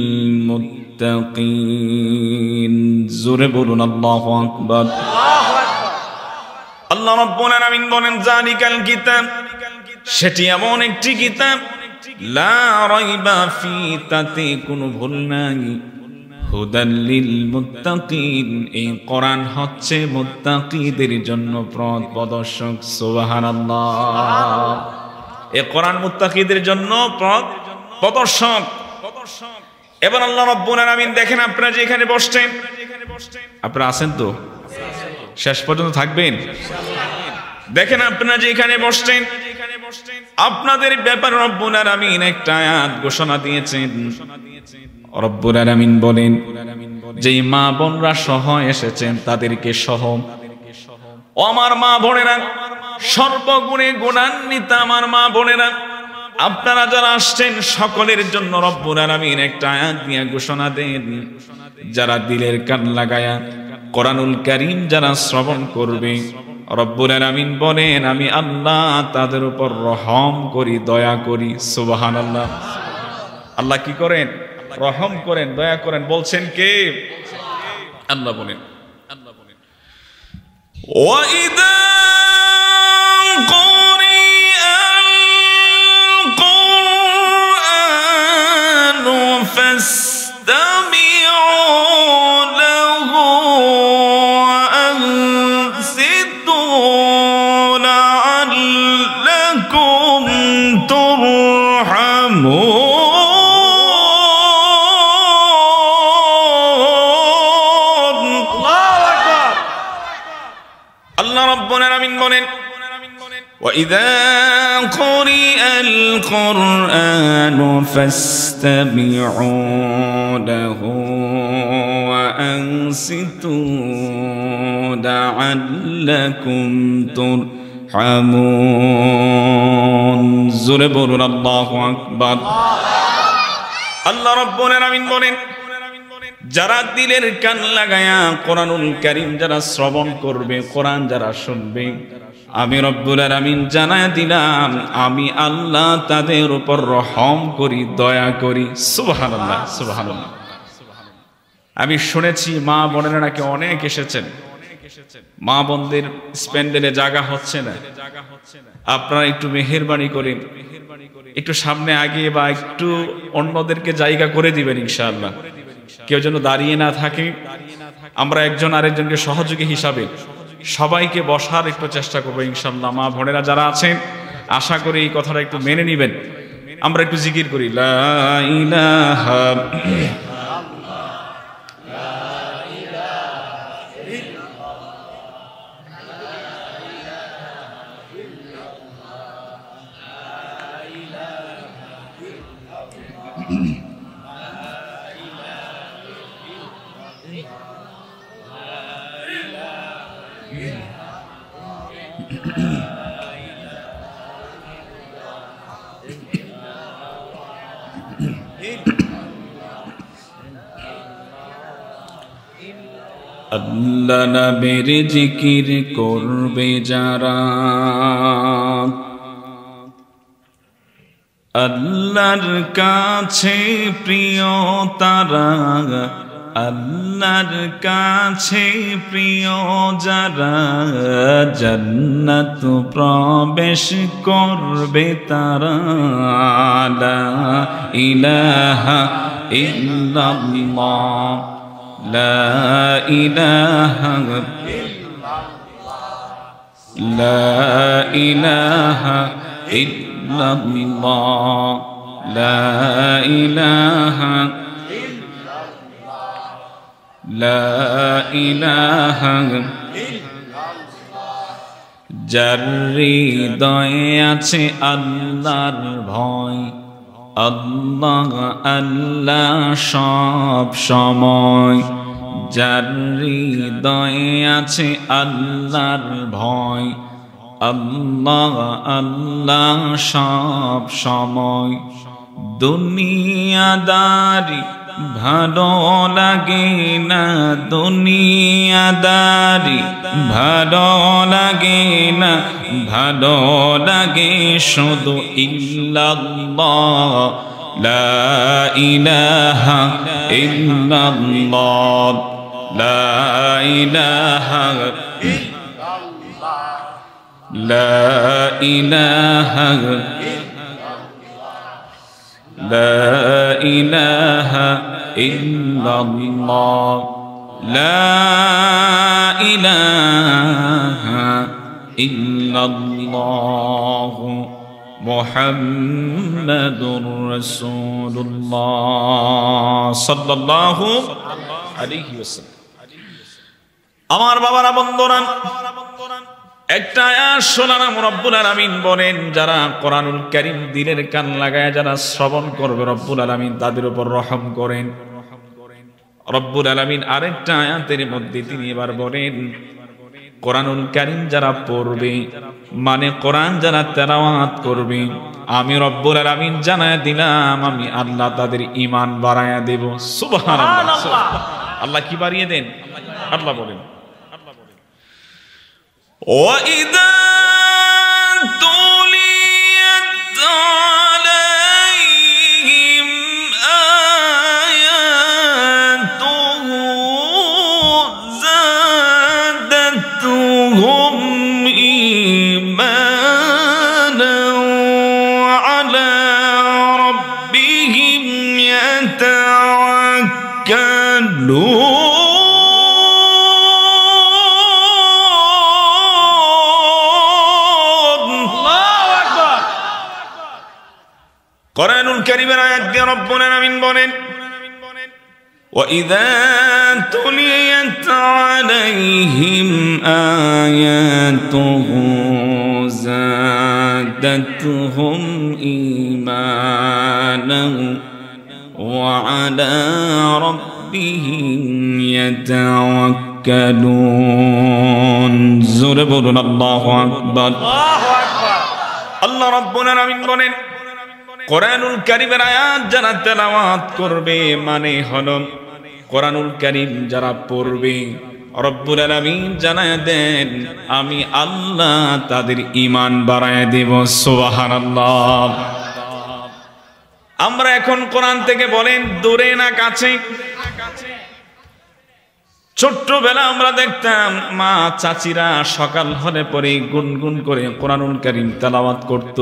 মুত্তাকিন। জোরে বলুন আল্লাহু আকবার। আল্লাহ রাব্বুল আলামিন বলেন, যালিকাল কিতাব, সেটি এমন একটি কিতাব, লা রাইবা ফী, তাতে কোনো ভুল নাই, হুদাল লিল মুত্তাকিন, এই কোরআন হচ্ছে মুত্তাকিদের জন্য পথ প্রদর্শক। সুবহানাল্লাহ। এই কোরআন মুত্তাকিদের জন্য পথ প্রদর্শক। এবার আল্লাহ রাব্বুল আলামিন দেখেন, আপনারা যে এখানে বসছেন, আপনারা আছেন তো? শেষ পর্যন্ত থাকবেন? দেখেন আপনারা যে এখানে বসছেন, আপনাদের ব্যাপারে রব্বুল আলামিন একটা আয়াত ঘোষণা দিয়েছেন। রব্বুল আলামিন বলেন, যে মা বোনরা সহ এসেছেন তাদেরকে সহ, ও আমার মা বোনেরা, সর্বগুণে গুণান্বিত আমার মা বোনেরা, আপনারা যারা আসছেন সকলের জন্য রব্বুল আলামিন একটা আয়াত দিয়ে ঘোষণা দেন, যারা দিলের কান লাগায়া কোরআনুল কারীম যারা শ্রবণ করবে, রব্বুল আলামিন বলেন, আমি আল্লাহ তাদের উপর রহম করি, দয়া করি। সুবহানাল্লাহ। আল্লাহ কি করেন? রহম করেন, দয়া করেন। বলছেন কে? আল্লাহ বলেন, ওয়াইদা কুরিআল কুরআনু ফাসতামিউ লাহু ওয়া আনসিতু লাআল্লাকুম তুরহামুন। وَإِذَا قُرِئَ الْقُرْآنُ فَاسْتَمِعُوا لَهُ وَأَنصِتُوا لَعَلَّكُمْ تُرْحَمُونَ। জোরে বলুন আল্লাহু আকবার। আল্লাহ রাব্বুল আলামিন বলেন, যারা দিলের কান লাগায়া কোরআনুল কারীম যারা শ্রবণ করবে, কোরআন যারা শুনবে, আমি রব্বুল আলামিন জানায় দিলাম আমি আল্লাহ তাদের উপর রহম করি, দয়া করি। সুবহানাল্লাহ, সুবহানাল্লাহ। আমি শুনেছি মা বোনেরা নাকি অনেক এসেছেন, মা বোনদের স্প্যান্ডেলে জায়গা হচ্ছে না, আপনারা একটু মেহেরবানি করে একটু সামনে আগে বা একটু অন্যদেরকে জায়গা করে দিবেন ইনশাআল্লাহ। কেউ যেন দাঁড়িয়ে না থাকে, আমরা একজন আরেকজনকে সহযোগী হিসাবে সবাইকে বসার একটু চেষ্টা করবো ইনশাআল্লাহ। মা বোনেরা যারা আছেন আশা করি এই কথাটা একটু মেনে নিবেন। আমরা একটু জিকির করি, লা ইলাহা আল্লাহ নবীর জিকির করবে যারা, আল্লাহর কাছে প্রিয় তারা, আল্লাহর কাছে প্রিয় যারা, জান্নাত প্রবেশ করবে তারা। লা ইলাহা ইল্লাল্লাহ, লা ইলাহা লা ইলাহা ইল্লাল্লাহ, লা ইলাহা লা ইলাহা। যার হৃদয়ে আছে আল্লাহর ভয়, আল্লাহ আল্লাহ সব সময়। যার হৃদয়ে আছে আল্লাহর ভয়, আল্লাহ আল্লাহ সব সময়। দুনিয়াদারি ভালো লাগে না, দুনিয়াদারি ভালো লাগে না, ভালো লাগে শুধু ইল্লাল্লাহ, লা ইলাহা ইল্লাল্লাহ, লা ইলাহা লা ইলাহা লা ইলাহা ইল্লাল্লাহ, লা ইলাহা ইল্লাল্লাহ, মুহাম্মাদুর রাসূলুল্লাহ সাল্লাল্লাহু আলাইহি ওয়াসাল্লাম। আমার বাবারা, বন্ধুরা, একটা আয়াত শোনালাম। রব্বুল আলামিন বলেন যারা কোরআনুল কারীম দিলের কান লাগায় যারা শ্রবণ করবে রব্বুল আলামিন তাদের উপর রহম করেন। রব্বুল আলামিন আরেকটা আয়াতের মধ্যে তিনি এবার বলেন কোরআনুল কারীম যারা পড়বে, মানে কোরআন যারা তেলাওয়াত করবে, আমি রব্বুল আলামিন জানায় দিলাম আমি আল্লাহ তাদের ঈমান বাড়ায়া দেব। সুবহানাল্লাহ। আল্লাহ কি বাড়িয়ে দেন? আল্লাহ বলেন وَإِذَا تُلِيَتْ عَلَيْهِمْ آيَاتُهُ زَادَتْهُمْ إِيمَانًا وَعَلَى رَبِّهِمْ يَتَوَكَّلُونَ। কোরআনুল কারীমের আয়াত দিয়ে রব্বুল আলামিন বলেন وَإِذَا تُلِيَتْ عَلَيْهِمْ آيَاتُهُ زَادَتْهُمْ إِيمَانًا وَعَلَى رَبِّهِمْ يَتَوَكَّلُونَ। জোরে বলুন আল্লাহু আকবার। আল্লাহ রব্বুল আলামিন বলেন কোরআনুল কারীমের আয়াত যারা তেলাওয়াত করবে, মানে হলো কোরআনুল কারীম যারা পড়বে রব্বুল আলামিন জানায় দেন আমি আল্লাহ তাদের ঈমান বাড়ায় দেব। সুবহানাল্লাহ। আমরা এখন কোরআন থেকে বলেন দূরে না কাছে? ছোট্টবেলা আমরা দেখতাম মা চাচিরা সকাল হলে পরে গুনগুন করে কোরআনুল কারীম তেলাওয়াত করত।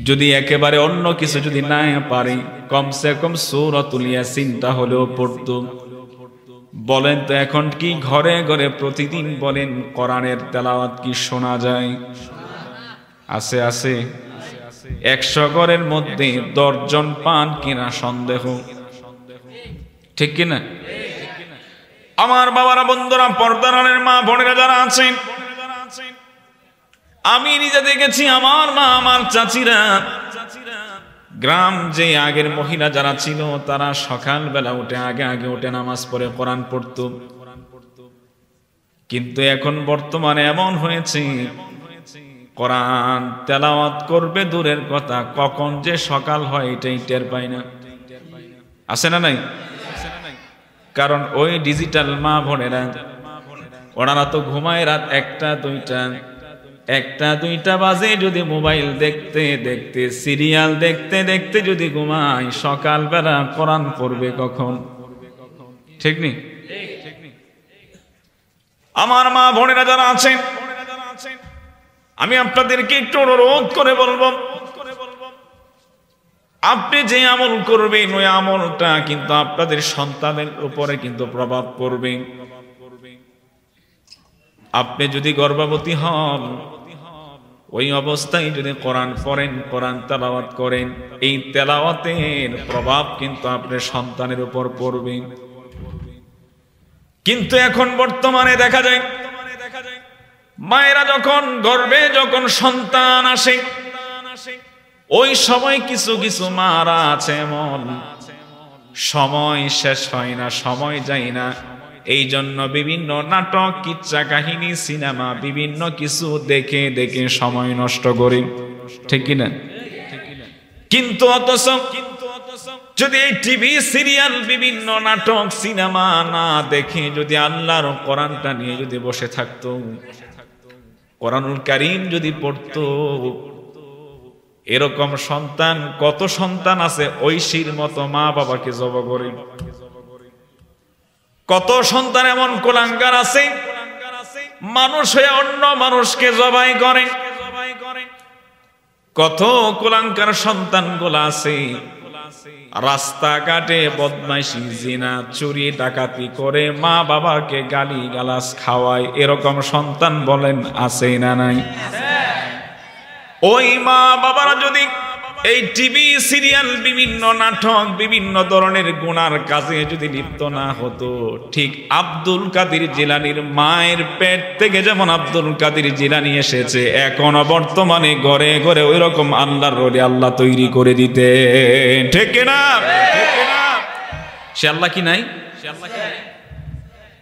যদি একেবারে অন্য কিছু যদি না পারে কমসে কম সূরাতুল ইয়াসিনটা হলেও পড়ত। বলেন তো এখন কি ঘরে ঘরে প্রতিদিন বলেন কোরআনের তেলাওয়াত কি শোনা যায়? আছে আছে 100 ঘরের মধ্যে 10 জন পান কিনা সন্দেহ, ঠিক কিনা? আমার বাবারা, বন্ধুরা, পর্দারের মা বোনেরা যারা আছেন, আমি নিজে দেখেছি আমার মা আমার চাচিরা গ্রাম যে আগের মহিলা যারা ছিল তারা সকালবেলা উঠে আগে আগে উঠে নামাজ পড়ে কোরআন পড়ত। কিন্তু এখন বর্তমানে এমন হয়েছে কোরআন তেলাওয়াত করবে দূরের কথা, কখন যে সকাল হয় এটাই টের পায় না। আছে না নাই? কারণ ওই ডিজিটাল মা বোনেরা ওনারা তো ঘুমায় রাত 1টা 2টা বাজে, যদি মোবাইল দেখতে দেখতে সিরিয়াল দেখতে দেখতে যদি ঘুমায়, সকালবেলা কোরআন পড়বে কখন? ঠিক নেই? আমার মা বোনেরা যারা আছেন, আমি আপনাদেরকে একটু অনুরোধ করে বলবো, আপনি যে আমল করবেন ওই আমলটা কিন্তু আপনাদের সন্তানের উপরে কিন্তু প্রভাব পড়বে। আপনি যদি গর্ভবতী হন, ওই অবস্থায় যদি কোরআন পড়েন, কোরআন তেলাওয়াত করেন, এই তেলাওয়াতের প্রভাব কিন্তু আপনার সন্তানের উপর পড়বে। কিন্তু এখন বর্তমানে দেখা যায় মায়েরা যখন গর্ভে যখন সন্তান আসে, ওই সময় কিছু কিছু মারা আছে এমন সময় শেষ হয় না, সময় যায় না। এই জন্য বিভিন্ন নাটক, কিচ্ছা কাহিনী, সিনেমা বিভিন্ন কিছু দেখে দেখে সময় নষ্ট করি, ঠিক কিনা? কিন্তু অথচ যদি এই টিভি সিরিয়াল বিভিন্ন নাটক সিনেমা না দেখে যদি আল্লাহর কোরআনটা নিয়ে যদি বসে থাকতো, কোরআনুল কারীম যদি পড়তো, এরকম সন্তান কত সন্তান আছে ঐশীর মতো মা বাবাকে জব করে। কত সন্তান এমন কুলাঙ্গার আছে মানুষ হয়ে অন্য মানুষকে জবাই করে। কত কুলাঙ্গার সন্তান গুলা আছে রাস্তাঘাটে বদমাইশি, জিনা, চুরি, ডাকাতি করে মা বাবাকে গালি গালাজ খাওয়ায়। এরকম সন্তান বলেন আছে না নাই? ওই মা বাবারা যদি এই টিভি সিরিয়াল বিভিন্ন নাটক বিভিন্ন ধরনের গুনার কাজে যদি লিপ্ত না হতো, ঠিক আব্দুল কাদের জিলানীর মায়ের পেট থেকে যেমন আব্দুল কাদের জিলানী এসেছে, এখন বর্তমানে ঘরে ঘরে ওই রকম আল্লাহর ওলি আল্লাহ তৈরি করে দিতে, ঠিক না? সে আল্লাহ কি নাই?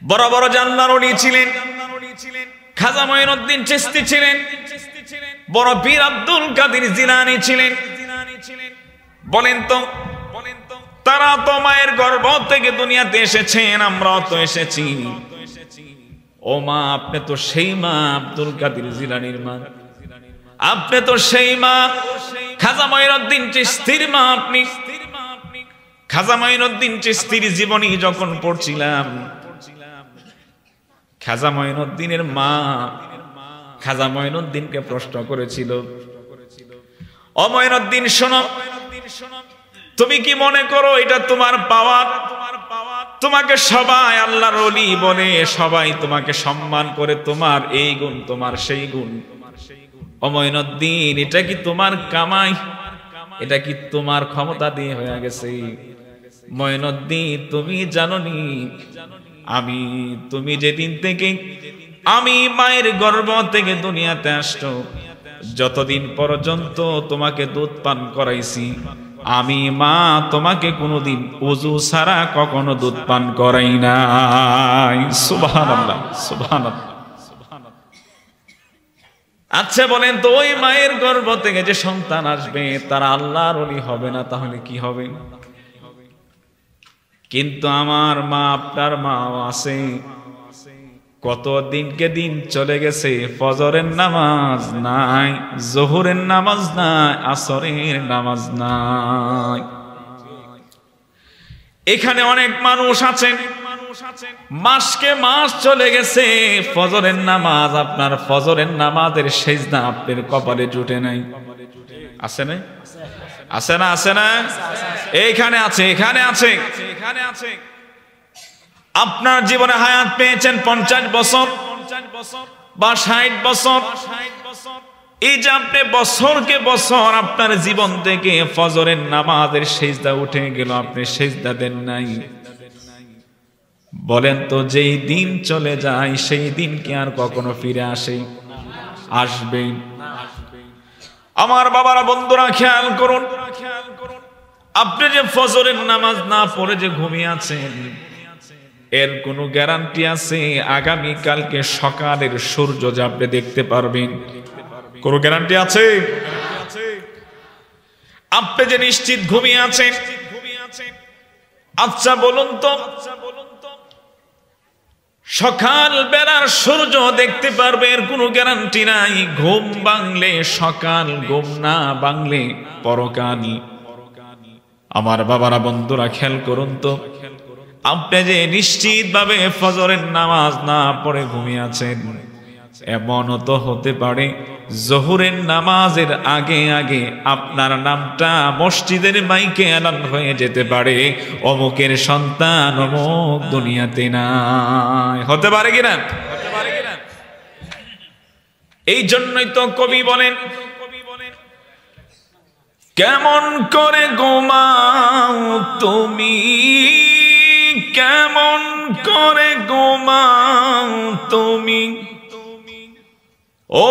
বড় বড় আল্লাহর ওলি ছিলেন, খাজা মঈনুদ্দিন চিশতি ছিলেন, বড় পীর আব্দুল কাদের জিলানী ছিলেন। বলেন তো তারা তো মায়ের গর্ভ থেকে দুনিয়াতে এসেছেন, আমরাও তো এসেছি। ও মা, আপনি তো সেই মা আব্দুল কাদের জিলানীর মা, আপনি তো সেই মা খাজা মঈনুদ্দিন চিশতির মা। আপনি খাজা মঈনুদ্দিন চিশতির জীবনী যখন পড়ছিলাম, খাজা মঈনুদ্দিনের মা খাজা মঈনুদ্দিনকে প্রশ্ন করেছিল, ও মঈনুদ্দিন শোনো, তুমি কি মনে করো এটা তোমার পাওয়ার? তোমাকে সবাই আল্লাহর ওলি বলে, সবাই তোমাকে সম্মান করে, তোমার এই গুণ তোমার সেই গুণ। ও মঈনুদ্দিন, এটা কি তোমার কামাই? এটা কি তোমার ক্ষমতা দিয়ে হয়ে গেছে? মঈনুদ্দিন, তুমি জানোনি তুমি যেদিন থেকে আমি মায়ের গর্ভ থেকে দুনিয়াতে আসছো, যতদিন পর্যন্ত তোমাকে দুধ পান করাইছি, আমি মা তোমাকে কোনোদিন ওযু ছাড়া কখনো দুধ পান করাই নাই। সুবহানাল্লাহ, সুবহানাল্লাহ। আচ্ছা বলেন তো, ওই মায়ের গর্ভ থেকে যে সন্তান আসবে তারা আল্লাহর ওলি হবে না, তাহলে কি হবে? কিন্তু আমার মা আপনার মাও আছে, কত দিনকে দিন চলে গেছে, ফজরের নামাজ নাই, জোহরের নামাজ নাই, আসরের নামাজ নাই। এখানে অনেক মানুষ আছেন, মাসকে মাস চলে গেছে, ফজরের নামাজ, আপনার ফজরের নামাজের সেজদা আপনার কপালে জুটে নাই। আছে না? আছে না? আছে না? এইখানে আছে, এখানে আছে, এখানে আছে। আপনার জীবনে হায়াত পেয়েছেন 50 বছর বা 60 বছর, এই যে আপনি বছরকে বছর আপনার জীবন থেকে ফজরের নামাজের সেজদা উঠে গেল, আপনি সেজদা দেন নাই। বলেন তো, যেই দিন চলে যায় সেই দিন কি আর কখনো ফিরে আসে? আসবে? আমার বাবারা, বন্ধুরা, খেয়াল করুন, আপনি যে ফজরের নামাজ না পড়ে যে ঘুমিয়ে আছেন, এর কোনো গ্যারান্টি আছে আগামী কালকে সকালের সূর্য যে আপনি দেখতে পারবেন? কোনো গ্যারান্টি আছে? আপনি যে নিশ্চিত ঘুমিয়ে আছেন, আচ্ছা বলুন তো, সকাল বেলার সূর্য দেখতে পারবে এর কোনো গ্যারান্টি নাই। ঘুম ভাঙলে সকাল, ঘুম না ভাঙলে পরকাল। আমার বাবারা, বন্ধুরা, খেয়াল করুন তো, আপনি যে নিশ্চিত ভাবে ফজরের নামাজ না পড়ে ঘুমিয়ে আছেন, এমনও তো হতে পারে জোহরের নামাজের আগে আগে আপনার নামটা মসজিদের মাইকে এলান হয়ে যেতে পারে, অমুকের সন্তান অমুক দুনিয়াতে নাই। হতে পারে কিনা? এই জন্যই তো কবি বলেন, কেমন করে ঘুমাও তুমি, কেমন করে ঘুমাও তুমি, ও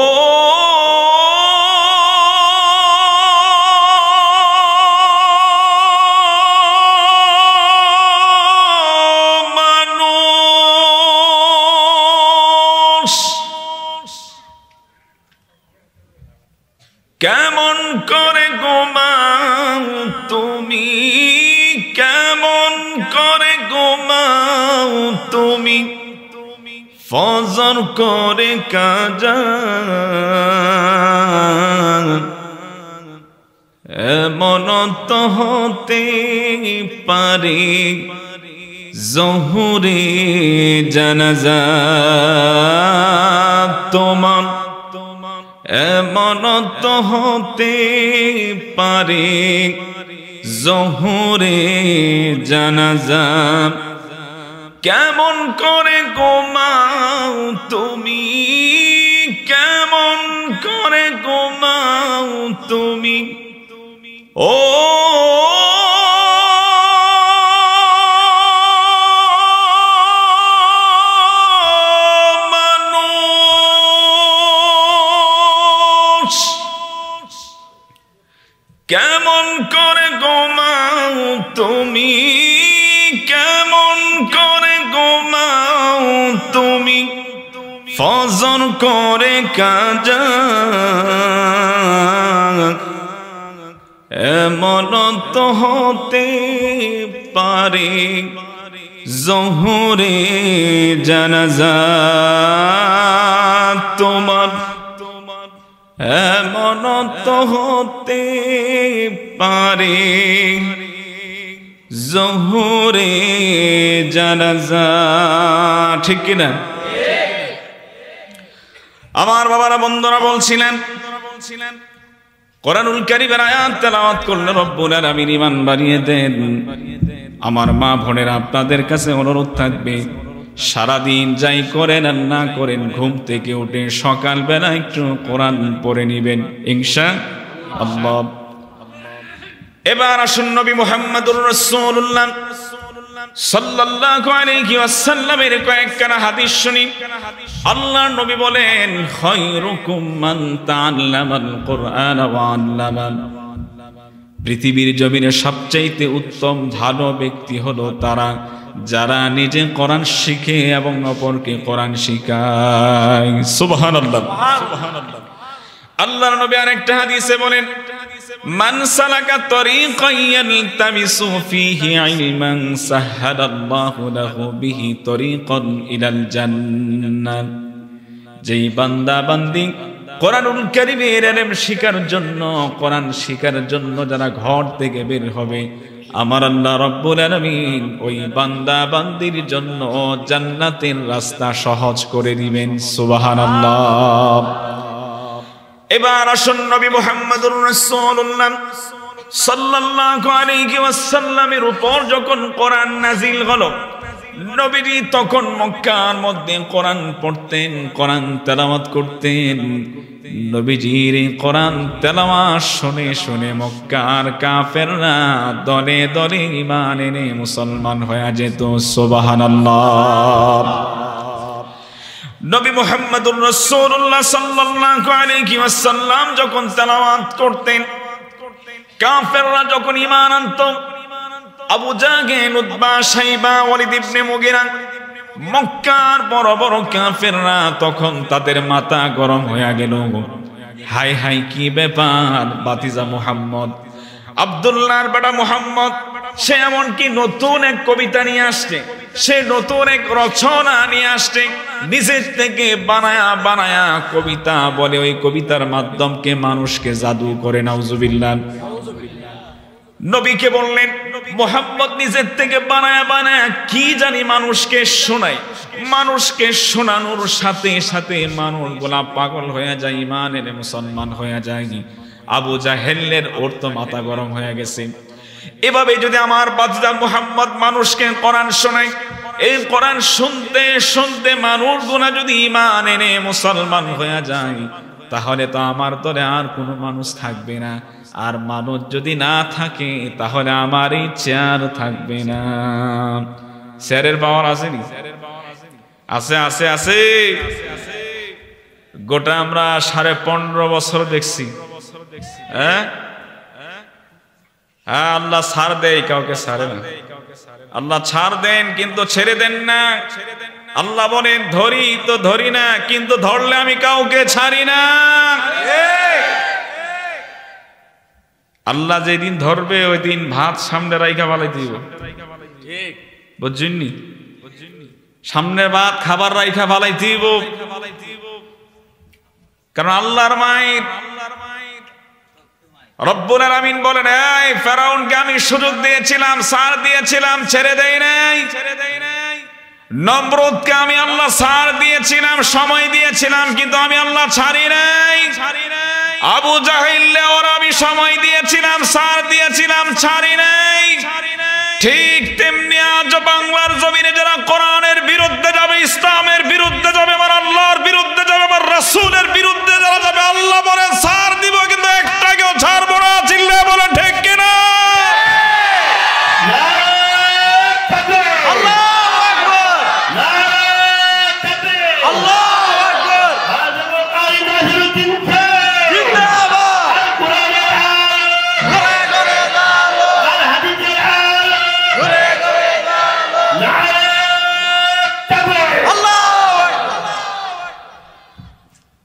মানুষ, কেমন করে ঘুমাও তুমি, কেমন করে ঘুমাও তুমি, ফজর করে কাজা, এমন তো হতে পারে জোহরে জানাজা তোমার, এমন তো হতে পারে জোহরে জানাজা। কেমন করে ঘুমাও তুমি, কেমন করে ঘুমাও তুমি, ও মানুষ, কেমন করে ঘুমাও তুমি, কেমন করে ঘুমাও তুমি, ফজর করে কাজা, এমন তো হতে পারে জোহরে জানাজা তোমার, এমন তো হতে পারে জোহরে জানাজা। ঠিক কিনা? আমার বাবারা, বন্ধুরা, বলছিলেন কোরআনুল কারীমের আয়াত তেলাওয়াত করলে রব্বুল আলামিন ঈমান বাড়িয়ে দেন। আমার মা বোনেরা, আপনাদের কাছে অনুরোধ থাকবে, সারাদিন যাই করেন আর না করেন, ঘুম থেকে উঠে সকালবেলা একটু কোরআন পড়ে নিবেন ইনশাআল্লাহ। এবার আসুন নবী মুহাম্মদুর রাসূলুল্লাহ সাল্লাল্লাহু আলাইহি ওয়াসাল্লামের কয়েকখানা হাদিস শুনি। আল্লাহর নবী বলেন, খায়রুকুম মান তাআল্লামাল কুরআন ওয়া আল্লামা। পৃথিবীর জমিনে সবচেয়ে উত্তম ভালো ব্যক্তি হলো তারা যারা নিজে কোরআন শিখে এবং অপরকে কোরআন শিখায়। সুবহানাল্লাহ, সুবহানাল্লাহ। আল্লাহর নবী আরেকটা হাদিসে বলেন, মান সালাকা তরিকান ইয়ালতামিসু ফীহি ইলমান সাহহালাল্লাহু লাহু বিহি তরিকান ইলাল জান্নাহ। যেই বান্দা বান্দি কোরআনুল কারীমের ইলম শিখার জন্য, কোরআন শিখার জন্য যারা ঘর থেকে বের হবে, আমার আল্লাহ রাব্বুল আলামিন ওই বান্দা বান্দির জন্য জান্নাতের রাস্তা সহজ করে দিবেন। সুবহানাল্লাহ। এবার আসুন নবী মুহাম্মদুর রাসূলুল্লাহ সাল্লাল্লাহু আলাইহি ওয়াসাল্লামের উপর যখন কোরআন নাজিল হলো, নবীজি তখন মক্কার মধ্যে কোরআন পড়তেন, কোরআন তেলাওয়াত করতেন। নবীজির কোরআন তেলাওয়াত শুনে শুনে মক্কার কাফেররা দলে দলে ঈমান এনে মুসলমান হয়ে যেত। সুবহানাল্লাহ। নবী মুহাম্মদুর রাসূলুল্লাহ সাল্লাল্লাহু আলাইহি ওয়াসাল্লাম যখন তেলাওয়াত করতেন, কাফেররা যখন ঈমান আনতো, আবু জাহেল, উতবা, শাইবা, ওয়ালিদ ইবনে মুগিরা, মক্কার বড় বড় কাফেররা তখন তাদের মাথা গরম হয়ে গেল। হাই হাই, কি ব্যাপার? বাতিজা মুহাম্মদ, আব্দুল্লাহর বেটা মুহাম্মদ, সে এমনকি নতুন এক কবিতা নিয়ে আসছে, সে নতুন এক রচনা নিয়ে আসছে, নিজের থেকে বানায়া বানায়া কবিতা বলে, ওই কবিতার মাধ্যমকে মানুষকে জাদু করে। নাউজুবিল্লাহ। নবীকে বললেন, মুহাম্মদ নিজের থেকে বানায়া বানায়া কি জানি মানুষকে শোনায়, মানুষকে শোনানোর সাথে সাথে মানুষগুলা পাগল হয়ে যায়, ঈমান এনে মুসলমান হয়ে যায়। আবু জাহেলের ওর তো মাথা গরম হয়ে গেছে। এভাবে যদি আমার বাদশা মুহাম্মদ মানুষকে কোরআন শোনায়, এই কোরআন শুনতে শুনতে মানুষগুলা যদি ঈমান এনে মুসলমান হয়ে যায়, তাহলে তো আমার দলে আর কোনো মানুষ থাকবে না। আর মানুষ যদি না থাকে তাহলে আমার এই চেয়ার থাকবে না। চেয়ারের পাওয়ার আসেনি? আছে আছে আছে। গোটা আমরা 15.5 বছর দেখছি। হ্যাঁ, আল্লাহ ছাড় দেয়, কাউকে ছাড়ে না। আল্লাহ ছাড় দেন কিন্তু ছেড়ে দেন না। আল্লাহ বলেন, ধরি তো ধরি না, কিন্তু ধরলে আমি কাউকে ছাড়ি না। আল্লাহ যেদিন ধরবে ওই দিন ভাত সামনে রাইখা ফালাই দিব। বুঝছেননি? সামনে ভাত খাবার রাইখা ফালাই দিব। কারণ আল্লাহর মায়ের রব্বুল আলামিন বলেন, এই ফেরাউনকে আমি সুযোগ দিয়েছিলাম, ছাড় দিয়েছিলাম, ছেড়ে দেই নাই। নমরুদকে আমি আল্লাহ ছাড় দিয়েছিলাম, সময় দিয়েছিলাম, কিন্তু আমি আল্লাহ ছাড়ি নাই। আবু জাহেলকে ওরা আমি সময় দিয়েছিলাম, ছাড় দিয়েছিলাম, ছাড়ি নাই। ঠিক তেমনি আজ বাংলার জমিনে যারা কোরআনের বিরুদ্ধে যাবে, ইসলামের বিরুদ্ধে যাবে, আমার আল্লাহর বিরুদ্ধে যাবে, আমার রাসূলের বিরুদ্ধে যারা যাবে, আল্লাহ বলে ছাড় দিব, কিন্তু একটাকেও ছাড়বো না। চিল্লায়ে বলে ঠিক কিনা?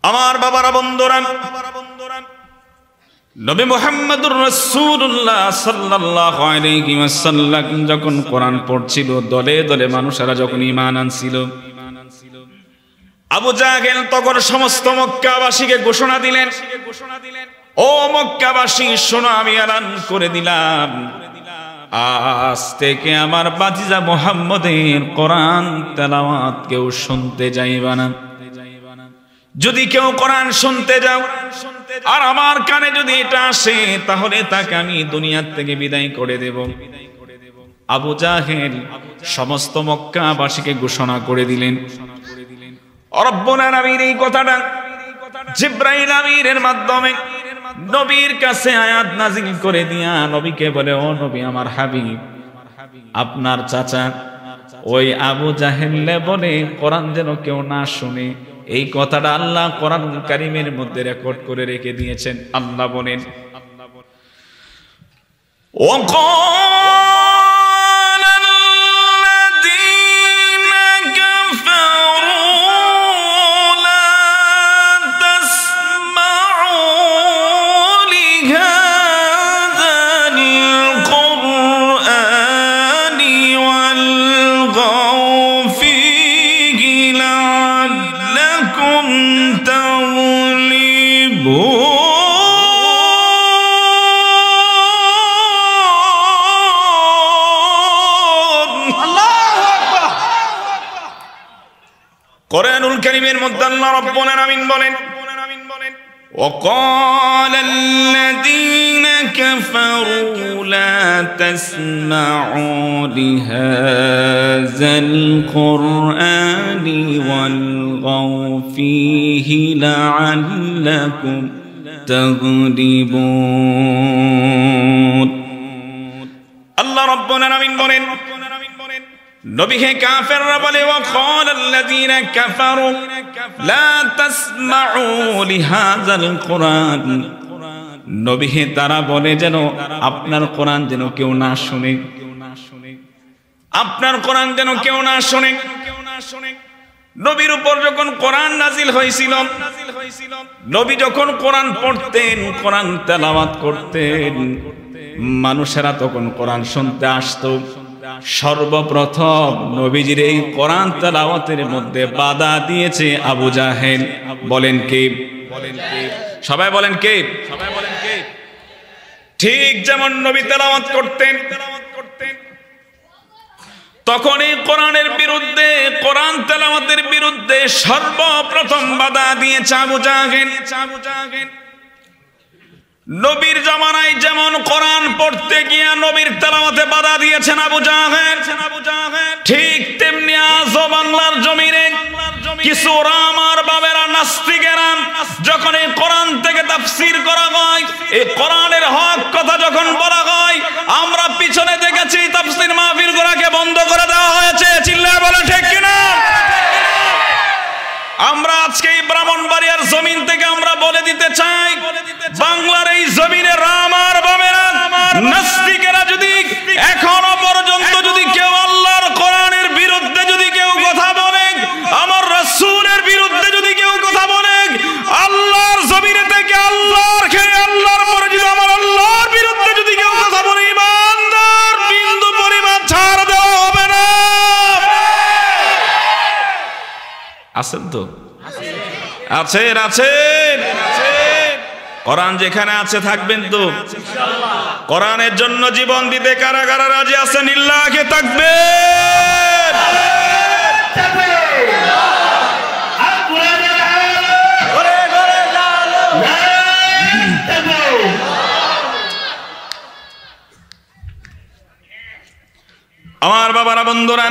আমার বাবারা, বন্ধুরা, নবী মুহাম্মদুর রাসূলুল্লাহ সাল্লাল্লাহু আলাইহি ওয়াসাল্লাম যখন কোরআন পড়ছিল, দলে দলে মানুষেরা যখন ঈমান আনছিল, আবু জাহেল তখন সমস্ত মক্কাবাসীকে ঘোষণা দিলেন, ও মক্কাবাসী শোনো, আমি এলান করে দিলাম, আজ থেকে আমার বাতিজা মুহাম্মদের কোরআন তেলাওয়াত কেউ শুনতে যাইবা না। যদি কেউ কোরআন শুনতে যাও আর আমার কানে যদি এটা আসে, তাহলে তাকে আমি দুনিয়ার থেকে বিদায় করে দেব। আবু জাহেল সমস্ত মক্কাবাসীকে ঘোষণা করে দিলেন। রব্বুল আলামিন এই কথাটা জিবরাইল আমিনের মাধ্যমে নবীর কাছে আয়াত নাযিল করে দিয়া নবীকে বলে, ও নবী, আমার হাবিব, আপনার চাচা ওই আবু জাহেলে বলে কোরআন যেন কেউ না শুনে। এই কথাটা আল্লাহ কোরআনুল কারীমের মধ্যে রেকর্ড করে রেখে দিয়েছেন। আল্লাহ বলেন, ও কোরআনুল কারীমের মধ্যে আল্লাহ রাব্বুল আলামিন বলেন وقال الذين كفروا لا تسمعوا لهذا القرآن والغوا فيه لعلكم تغلبون الله ربنا من بولن নবী হে কাফেররা বলে وقال الذين كفروا لا تسمعوا لهذا القرآن নবী হে তারা বলে যেন আপনার কোরআন যেন কেউ না শুনে আপনার কোরআন যেন কেউ না শুনে নবীর উপর যখন কোরআন নাজিল হয়েছিল নবী যখন কোরআন পড়তেন কোরআন তেলাওয়াত করতেন মানুষেরা তখন কোরআন শুনতে আসতো সর্বপ্রথম নবীজির এই কোরআন তেলাওয়াতের মধ্যে বাধা দিয়েছে আবু জাহেল বলেন কে সবাই বলেন কে ঠিক যেমন নবী তেলাওয়াত করতেন তখন এই কোরআনের বিরুদ্ধে কোরআন তেলাওয়াতের বিরুদ্ধে সর্বপ্রথম বাধা দিয়েছে আবু জাহেল নবীর জামানায় যেমন কোরআন পড়তে গিয়ে নবীর তেলাওয়াতে বাধা দিয়েছেন আবু জাহেল ঠিক তেমনি আজও বাংলার জমিনে কিছু রামার বাবেরা নাস্তিকেরা যখন এই কোরআন থেকে তাফসীর করা হয় এই কোরআনের হক কথা যখন বলা হয় আমরা পিছনে দেখেছি তাফসীর মাহফিলগুলোকে বন্ধ করে দেওয়া হয়েছে চিল্লায় বলে ঠিক কিনা আমরা আজকে এই ব্রাহ্মণবাড়িয়ার জমিন থেকে আমরা বলে দিতে চাই বাংলার এই জমিনে রামার বাবেরা নাস্তিকেরা যদি এখনো পর্যন্ত যদি কেউ আল্লাহর কোরআনের বিরুদ্ধে যদি কেউ কথা বলে আমার রাসূলের বিরুদ্ধে যদি কেউ কথা বলে আল্লাহর জমিনে থেকে আল্লাহর খেয়ে আল্লাহর পরে যদি আমার আল্লাহর বিরুদ্ধে যদি কেউ কথা বলে ইমানদার বিন্দু পরিমাণ ছাড় দেওয়া হবে না আছেন তো আছেন আছেন কোরআন যেখানে আছে থাকবেন তো ইনশাআল্লাহ কোরআনের জন্য জীবন দিতে কারা কারা রাজি আছেন ইল্লাহি তাকবীর আমার বাবারা বন্ধুরা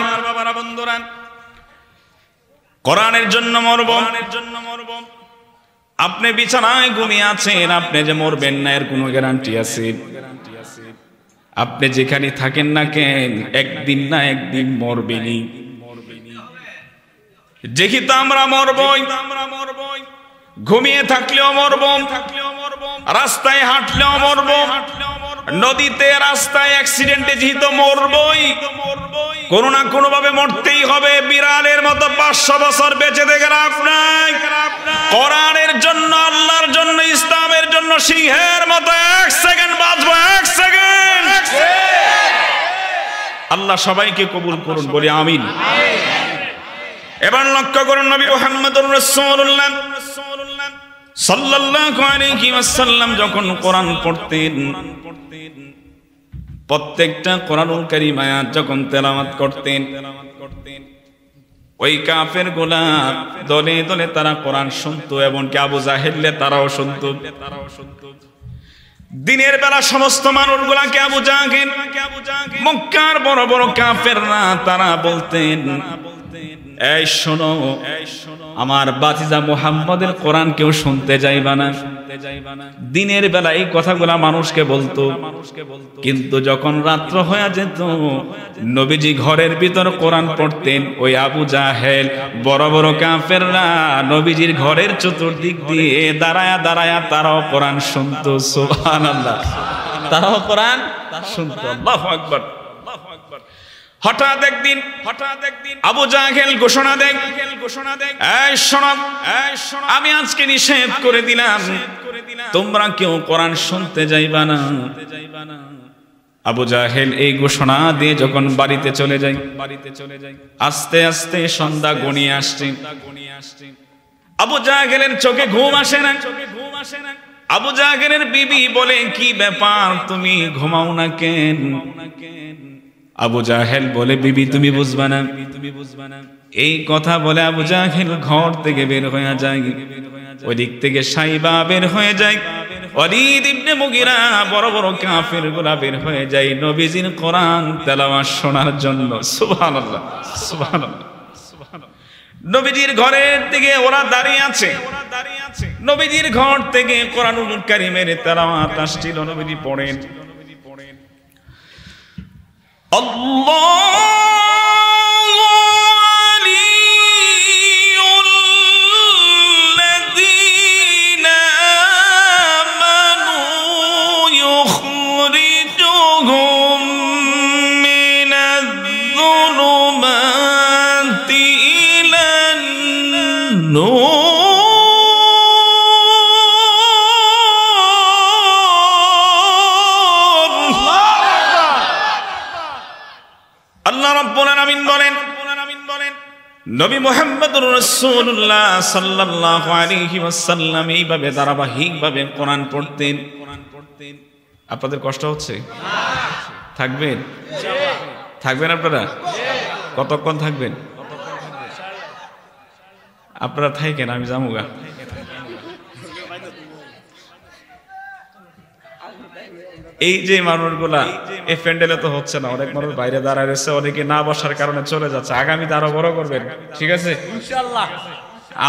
কোরআনের জন্য মরব আপনি বিছানায় ঘুমিয়ে আছেন আপনি যে মরবেন না এর কোনো গ্যারান্টি আছে আপনি যেখানে থাকেন না কেন একদিন না একদিন মরবেনই যেহেতু আমরা মরবই ঘুমিয়ে থাকলেও মরব রাস্তায় হাঁটলেও মরব নদীতে রাস্তায় অ্যাক্সিডেন্টে যেহেতু মরবই কোনো না কোনো ভাবে মরতেই হবে বিড়ালের মতো 500 বছর বেঁচে থেকে লাভ নাই কোরআনের জন্য আল্লাহর জন্য ইসলামের জন্য সিংহের মতো 1 সেকেন্ড বাঁচবো 1 সেকেন্ড আল্লাহ সবাইকে কবুল করুন বলি আমিন এবার লক্ষ্য করুন নবী মুহাম্মদুর রাসূলুল্লাহ সাল্লাল্লাহু আলাইহি ওয়াসাল্লাম যখন কোরআন পড়তেন প্রত্যেকটা কোরআনুল কারীম আয়াত যখন তেলাওয়াত করতেন ওই কাফের গোলা দলে দলে তারা কোরআন শুনতো এবং কি আবু জাহেল তারাও শুনতো দিনের বেলা সমস্ত মানুষগুলাকে আবু জাহেল মক্কার বড় বড় কাফেররা তারা বলতেন এই শোনো আমার বাতিজা মুহাম্মদের কোরআন কেউ শুনতে যাইবা না দিনের বেলা এই কথাগুলা মানুষকে বলতো কিন্তু যখন রাত্র হয়ে যেত নবীজি ঘরের ভিতর কোরআন পড়তেন ওই আবু জাহেল বড় বড় কাফেররা নবীজির ঘরের চতুর্দিক দিয়ে দাঁড়ায়া দাঁড়ায়া তারাও কোরআন শুনতো সুবহানাল্লাহ তারাও কোরআন শুনতো আল্লাহু আকবার হঠাৎ একদিন আবু জাহেল ঘোষণা দেয় এই শোনো আমি আজকে নিষেধ করে দিলাম তোমরা কেউ কোরআন শুনতে যাইবা না আবু জাহেল এই ঘোষণা দিয়ে যখন বাড়িতে চলে যায় আস্তে আস্তে সন্ধ্যা গনিয়ে আসছে আবু জাহেলের চোখে ঘুম আসে না আবু জাহেলের বিবি বলে কি ব্যাপার তুমি ঘুমাও না কেন আবু জাহেল বলে বিবি তুমি বুঝবা না এই কথা বলে আবু জাহেল ঘর থেকে বের হয়ে যায়, ওই দিক থেকে সাইবা বের হয়ে যায়, ওয়ালিদ ইবনে মুগিরা বড় বড় কাফেরগুলা বের হয়ে যায় নবীজির কোরআন তেলাওয়াত শোনার জন্য। সুবহানাল্লাহ সুবহানাল্লাহ। নবীজির ঘরের দিকে ওরা দাঁড়িয়ে আছে, নবীজির ঘর থেকে কোরআনুল কারীমের তেলাওয়াত আসছিল, নবীজি পড়েন আল্লাহ নবী মুহাম্মদুর রাসূলুল্লাহ সাল্লাল্লাহু আলাইহি ওয়াসাল্লাম এইভাবে ধারাবাহিকভাবে কোরআন পড়তেন। আপনাদের কষ্ট হচ্ছে? থাকবেন? থাকবেন আপনারা? কতক্ষণ থাকবেন? আপনারা থাকেন, আমি যামুগা। এই যে মানুষগুলা এই প্যান্ডেলে তো হচ্ছে না, অনেক মানুষ বাইরে দাঁড়ায় রয়েছে, অনেকে না বসার কারণে চলে যাচ্ছে। আগামীতে আরো বড় করবেন, ঠিক আছে ইনশাআল্লাহ।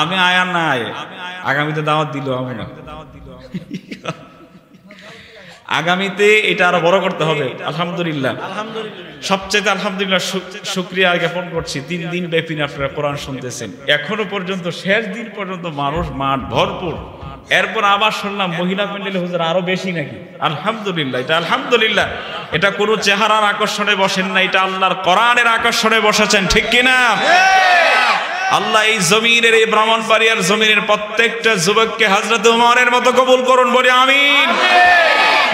আমি আয়ার না আয়, আগামীতে দাওয়াত দিল আমরা, আগামীতে এটা আরো বড় করতে হবে। আলহামদুলিল্লাহ, সবচেয়ে আলহামদুলিল্লাহ শুকরিয়া জ্ঞাপন করছি। 3 দিন ব্যাপী আপনারা কোরআন শুনতেছেন, এখনো পর্যন্ত শেষ দিন পর্যন্ত মানুষ মাঠ ভরপুর। এরপর আবার শুনলাম মহিলা প্যান্ডেলে হুজুর আরো বেশি নাকি। আলহামদুলিল্লাহ, এটা আলহামদুলিল্লাহ, এটা কোনো চেহারার আকর্ষণে বসেন না, এটা আল্লাহর কোরআনের আকর্ষণে বসেছেন, ঠিক কিনা? আল্লাহ এই জমিনের, এই ব্রাহ্মণবাড়িয়ার জমিনের প্রত্যেকটা যুবককে হযরত ওমরের মতো কবুল করুন, বলি আমিন।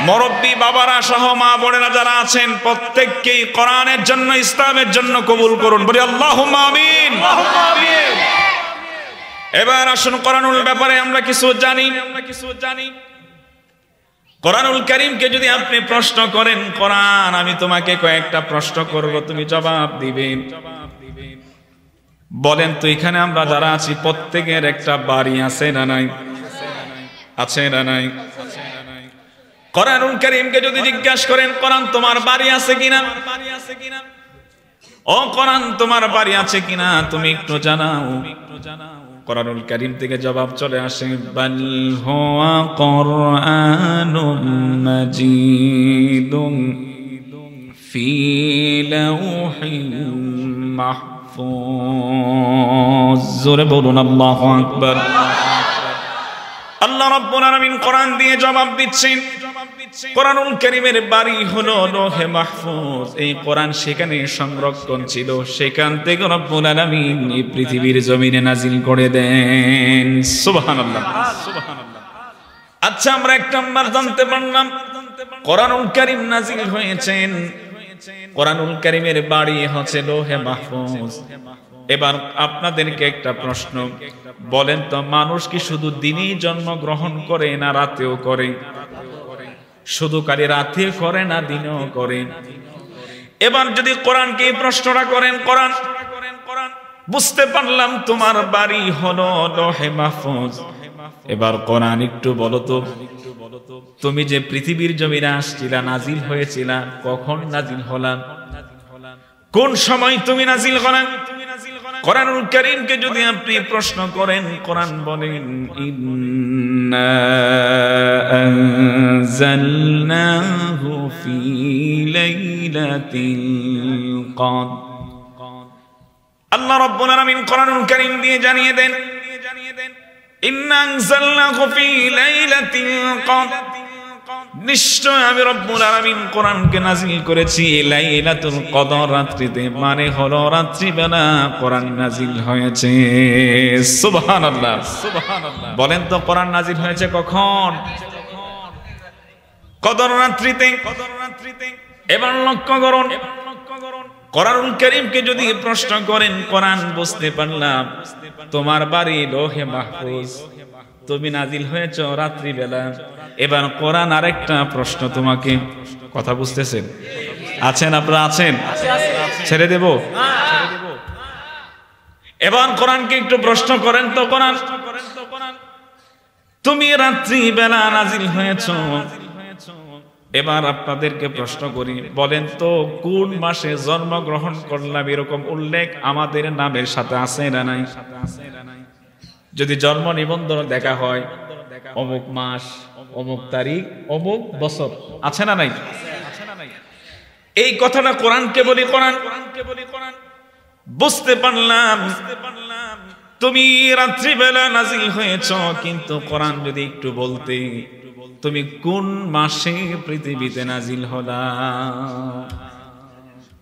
মুরব্বী বাবারা সহ মা বোনেরা যারা আছেন প্রত্যেককেই কোরআনের জন্য, ইসলামের জন্য কবুল করুন, বলি আল্লাহুম্মা আমিন। এবার আসুন কোরআনুল ব্যাপারে আমরা কিছু জানি। কোরআনুল কারীমকে যদি আপনি প্রশ্ন করেন, কোরআন আমি তোমাকে কয়েকটা প্রশ্ন করব, তুমি জবাব দিবেন। বলেন তো এখানে আমরা যারা আছি প্রত্যেকের একটা বাড়ি আছে না নাই? আছে না নাই? কোরআনুল কারীমকে যদি জিজ্ঞাসা করেন কোরআন তোমার বাড়ি আছে কিনা, ও কোরআন তোমার বাড়ি আছে কিনা, তুমি একটু জানাও। কোরআনুল কারীম থেকে জবাব চলে আসে, বাল হুয়া কুরআনুম মাজিদুন ফি লাওহিন মাহফুজ। জোরে বলুন আল্লাহু আকবার। আল্লাহ রাব্বুল আলামিন কোরআন দিয়ে জবাব দিচ্ছেন, কোরআনুল কারীমের বাড়ি হলো লৌহে মাহফুজ। এই কোরআন সেখানে সংরক্ষণ ছিল, সেখান থেকে রব্বুল আলামিন এই পৃথিবীর জমিনে নাজিল করে দেন। সুবহানাল্লাহ সুবহানাল্লাহ। আচ্ছা, আমরা এক নাম্বার জানতে পারলাম কোরআনুল কারীম নাজিল হয়েছেন, কোরআনুল কারীমের বাড়ি হচ্ছে লৌহে মাহফুজ। এবার আপনাদেরকে একটা প্রশ্ন, বলেন তো মানুষ কি শুধু দিনেই জন্মগ্রহণ করে না রাতেও করে? শুধু কালি রাতে করে না দিনেও করে? এবার যদি কোরআনকে এই প্রশ্নটা করেন, কোরআন বুঝতে পারলাম তোমার বাড়ি হলো লৌহে মাহফুজ। এবার কোরআন একটু বলো তো, তুমি যে পৃথিবীর জমিনে আসছিলা, নাজিল হয়েছিলা, কখন নাজিল হলা, কোন সময় তুমি নাজিল হলা? কোরআনুল কারীমকে যদি আপনি প্রশ্ন করেন, কোরআন বলেন ইন্না আনজালনাহু ফি লাইলাতিল কদর। আল্লাহ রাব্বুল আলামিন কোরআনুল কারীম দিয়ে জানিয়ে দেন, ইন্না আনজালনাহু ফি লাইলাতিল কদর, নিশ্চয় আমি রব্বুল আলামিন কোরআনকে নাজিল করেছি লাইলাতুল কদর, রাত্রিতে, মানে হলো রাত্রিবেলা কোরআন নাজিল হয়েছে। সুবহানাল্লাহ সুবহানাল্লাহ। বলেন তো কোরআন নাজিল হয়েছে কখন? কদর রাত্রিতে। এবার লক্ষ্য করুন, কোরআনুল কারীমকে যদি প্রশ্ন করেন, কোরআন বুঝতে পারলাম তোমার বাড়ি লৌহে মাহফুজ, তুমি নাজিল হয়েছ রাত্রিবেলা। এবার কোরআন আরেকটা প্রশ্ন তোমাকে, কথা বুঝতেছেন? আছেন আপনারা? আছেন? ছেড়ে দেব? এবার কোরআনকে একটু প্রশ্ন করেন তো, কোরআন তুমি রাত্রি বেলা নাজিল হয়েছো, এবার আপনাদেরকে প্রশ্ন করি, বলেন তো কোন মাসে জন্মগ্রহণ করলাম এরকম উল্লেখ আমাদের নামের সাথে আছে না নাই? যদি জন্ম নিবন্ধন দেখা হয় অমুক মাস, অমুক তারিখ, অমুক বছর, আছে না নাই? এই কথাটা কোরআনকে বলি, কোরআন বুঝতে পারলাম তুমি রাত্রিবেলা নাজিল হয়েছ, কিন্তু কোরআন যদি একটু বলতে তুমি কোন মাসে পৃথিবীতে নাজিল হলা।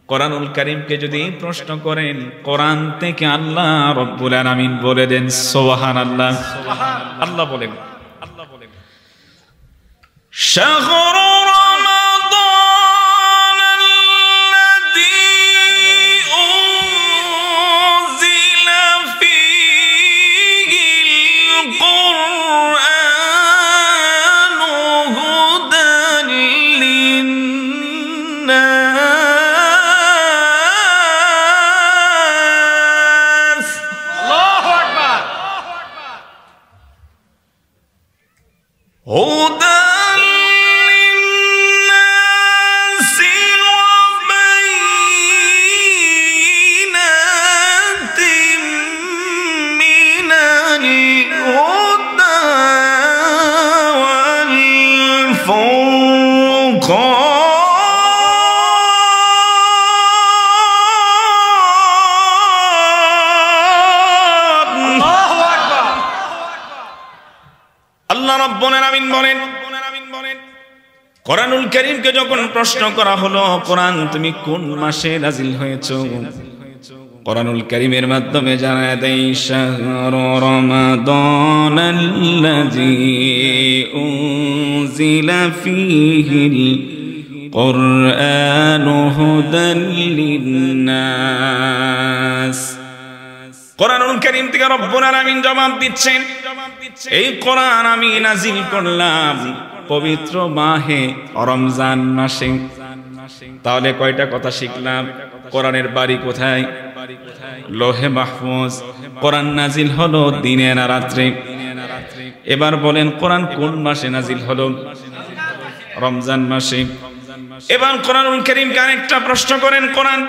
কোরআনুল কারীমকে যদি প্রশ্ন করেন, কোরআন থেকে আল্লাহ রব্বুল আলামিন বলে দেন সুবহানাল্লাহ। আল্লাহ বলেন, শাহরু কোরআনুল কারীমকে যখন প্রশ্ন করা হলো, কোরআন তুমি কোন মাসে নাজিল হয়েছো, কোরআনুল কারীমের মাধ্যমে জানায় দেয় শাহরু রমাদানাল্লাযী উনজিলা ফীহিল কুরআনু হুদাল লিন্নাস। কোরআনুল কারীম থেকে রব্বুল আলামিন জবাব দিচ্ছেন, এই কোরআন আমি নাজিল করলাম পবিত্র মাহে রমজান মাসে। তাহলে কয়টা কথা শিখলাম? কোরআনের বাড়ি কোথায়? লোহে মাহফুজ। কোরআন নাজিল হলো দিনে না রাত্রে? এবার বলেন কোরআন কোন মাসে নাজিল হলো? রমজান মাসে। এবার কোরআনুল কারীমকে আরেকটা প্রশ্ন করেন, কোরআন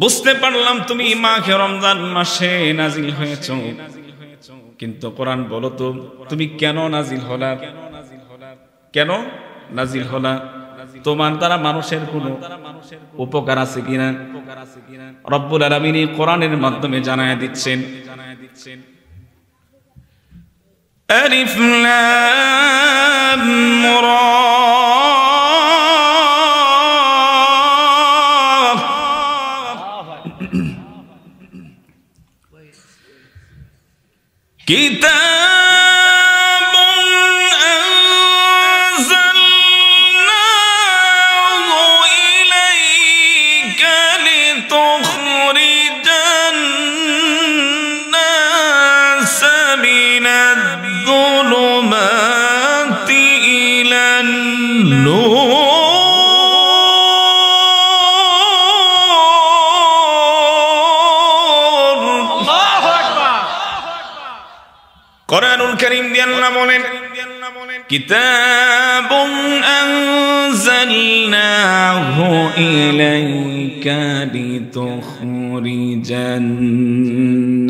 বুঝতে পারলাম তুমি মাহে রমজান মাসে নাজিল হয়েছো, কিন্তু কোরআন বলো তো তুমি কেন নাজিল হলা? কেন নাজিল হলা? তোমার দ্বারা মানুষের কোনো উপকার আছে কিনা? রব্বুল আলামিন কোরআনের মাধ্যমে জানায় দিচ্ছেন। আলিফ লাম রা কিতাবুন আনজালনাহু ইলাইকা লিতুখরিজান নাসা মিনাজ-যুলুমাতি ইলান নূর। কোরআনুল কারীম দিয়ে আল্লাহ বলেন, কিতাবুন আনজালনাহু ইলাইকা লিতুখরিজান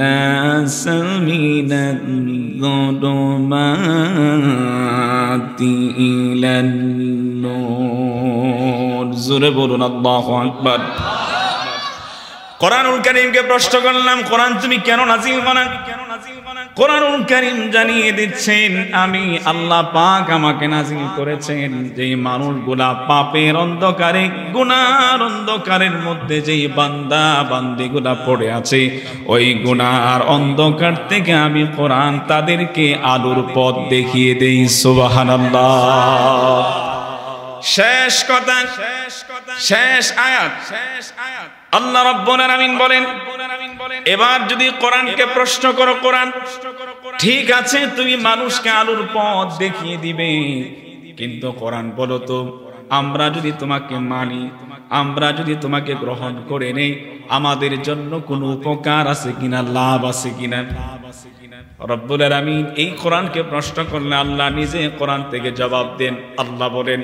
নাসা মিনাজ-যুলুমাতি ইলান নূর। জোরে বলুন আল্লাহু আকবার। কোরআনুল কারীমকে প্রশ্ন করলাম, কোরআন তুমি কেন নাজিল করলা? কোরআনুল কারীম জানিয়ে দিচ্ছেন, আমি আল্লাহ পাক আমাকে নাজিল করেছেন যে মানুষগুলা পাপের অন্ধকারে, গুনার অন্ধকারের মধ্যে যেই বান্দা বান্দিগুলা পড়ে আছে, ওই গুনার অন্ধকার থেকে আমি কোরআন তাদেরকে আলোর পথ দেখিয়ে দেই। সুবহানাল্লাহ। শেষ কথা, শেষ আয়াত। আল্লাহ রাব্বুল আলামিন বলেন, এবার যদি কোরআনকে প্রশ্ন করো, কোরআন ঠিক আছে তুমি মানুষকে আলোর পথ দেখিয়ে দিবে, কিন্তু কোরআন বলো তো আমরা যদি তোমাকে মানি আমরা যদি তোমাকে গ্রহণ করে নেই আমাদের জন্য কোনো উপকার আছে কিনা, লাভ আছে কিনা। রব্বুল আলামিন এই কোরআনকে প্রশ্ন করলে আল্লাহ নিজে কোরআন থেকে জবাব দেন। আল্লাহ বলেন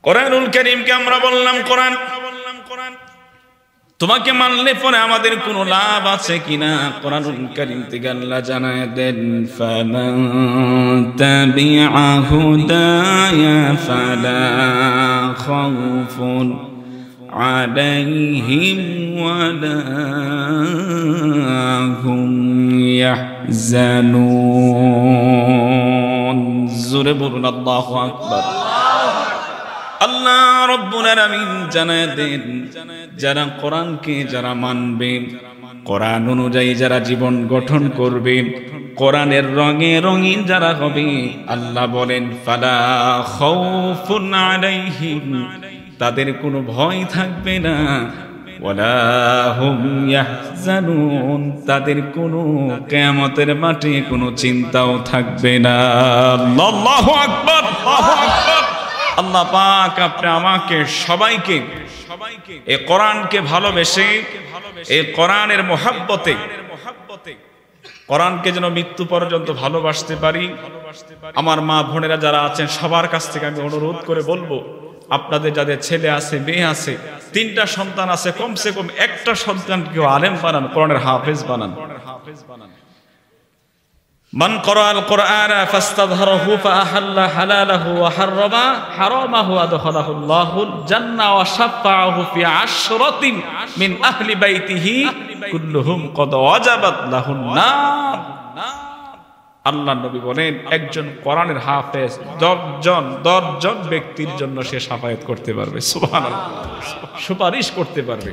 কোরআনুল কারীমকে আমরা বললাম কোরআন তোমাকে মানলে পরে আমাদের কোনো লাভ আছে কিনা। কোরআনুল কারীম থেকে আল্লাহ জানায় দেন ফামান তাবিআ হুদায়া ফালা খাউফুন আলাইহিম ওয়ালা হুম ইয়াহজানুন। জোরে বলুন আল্লাহু আকবার। আল্লাহ রব্বুল আলামিন জানায় দেন যারা কোরআনকে যারা মানবে, কোরআন অনুযায়ী যারা জীবন গঠন করবে, কোরআনের রঙে রঙিন যারা হবে, আল্লাহ বলেন ফালা খাউফুন আলাইহিম, তাদের কোনো ভয় থাকবে না, ওয়ালা হুম ইয়াহজানুন, তাদের কোনো কিয়ামতের মাঠে কোনো চিন্তাও থাকবে না। আল্লাহু আকবার, আল্লাহু আকবার। আল্লাহ পাক আপনি আমাকে সবাইকে এই কোরআনকে ভালোবেসে, এই কোরআনের মহব্বতে, কোরআনকে যেন মৃত্যু পর্যন্ত ভালোবাসতে পারি। আমার মা বোনেরা যারা আছেন সবার কাছ থেকে আমি অনুরোধ করে বলবো, আপনাদের যাদের ছেলে আছে, মেয়ে আছে, 3টা সন্তান আছে, কমসে কম একটা সন্তানকেও আলেম বানান, কোরআনের হাফেজ বানান। মান ক্বরাআল কুরআনা ফাস্তাযহারাহু ফাআহাল্লা হালালাহু ওয়া হাররামা হারামাহু আদখালাহুল্লাহুল জান্নাহ ওয়া শাফাআহু ফি 'আশরাতিন মিন আহলি বাইতিহি কুল্লুহুম ক্বাদ ওয়াজাবাত লাহুন নার। আল্লাহর নবী বলেন একজন কোরআনের হাফেজ 10 জন ব্যক্তির জন্য সে শাফায়াত করতে পারবে। সুবহানাল্লাহ, সুপারিশ করতে পারবে।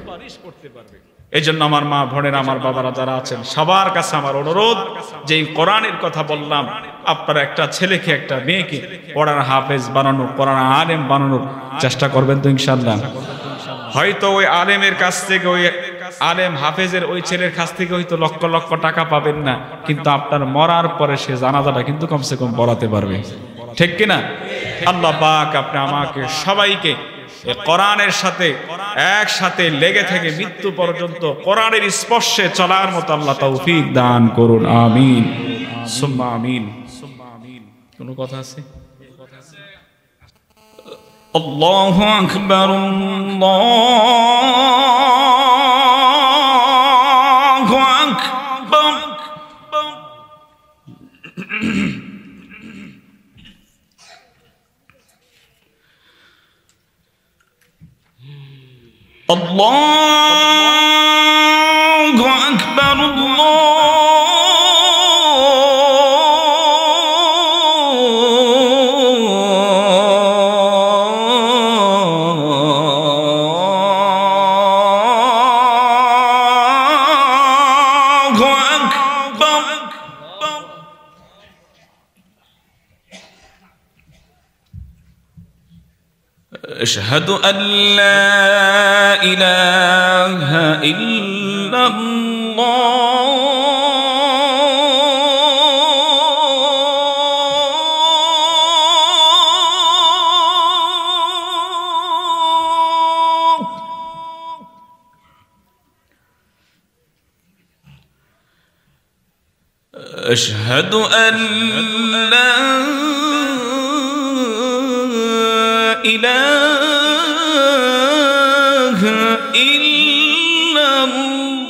এজন্য আমার মা বোনেরা, আমার বাবারা যারা আছেন সবার কাছে আমার অনুরোধ, যে কোরআনের কথা বললাম, আপনারা একটা ছেলেকে একটা মেয়েকে কোরআন হাফেজ বানানোর, কোরআন আলেম বানানোর চেষ্টা করবেন তো ইনশাআল্লাহ। হয়তো ওই আলেমের কাছ থেকে, ওই আলেম হাফেজের ওই ছেলের কাছ থেকে হয়তো লক্ষ লক্ষ টাকা পাবেন না, কিন্তু আপনার মরার পরে সে জানাজাটা কিন্তু কমসে কম পড়াতে পারবে, ঠিক কিনা? আল্লাহ পাক আপনি আমাকে সবাইকে কোরআনের সাথে একসাথে লেগে থেকে মৃত্যু পর্যন্ত কোরআনের স্পর্শে চলার মতো আল্লাহ তৌফিক দান করুন। আমিন সুম্মা আমিন। কোনো কথা আছে? আল্লাহু আকবার, আল্লাহু আকবার। আল্লাহু আকবার, আল্লাহু আকবার। أشهد أن لا إله إلا الله أشهد أن لا إله إلا الله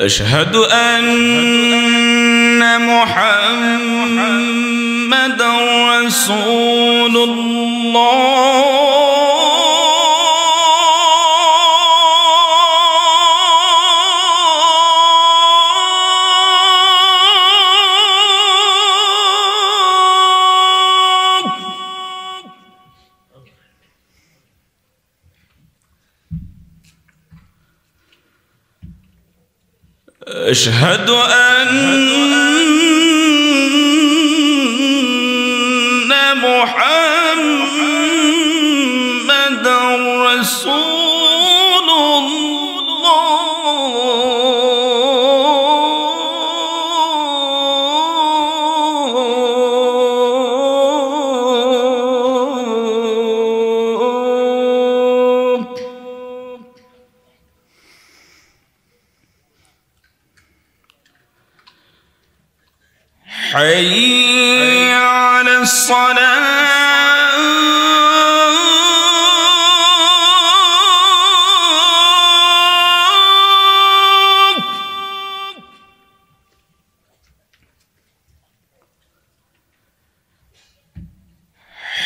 أشهد أن محمدا رسول الله أشهد أن محمدًا رسول حي على الصلاة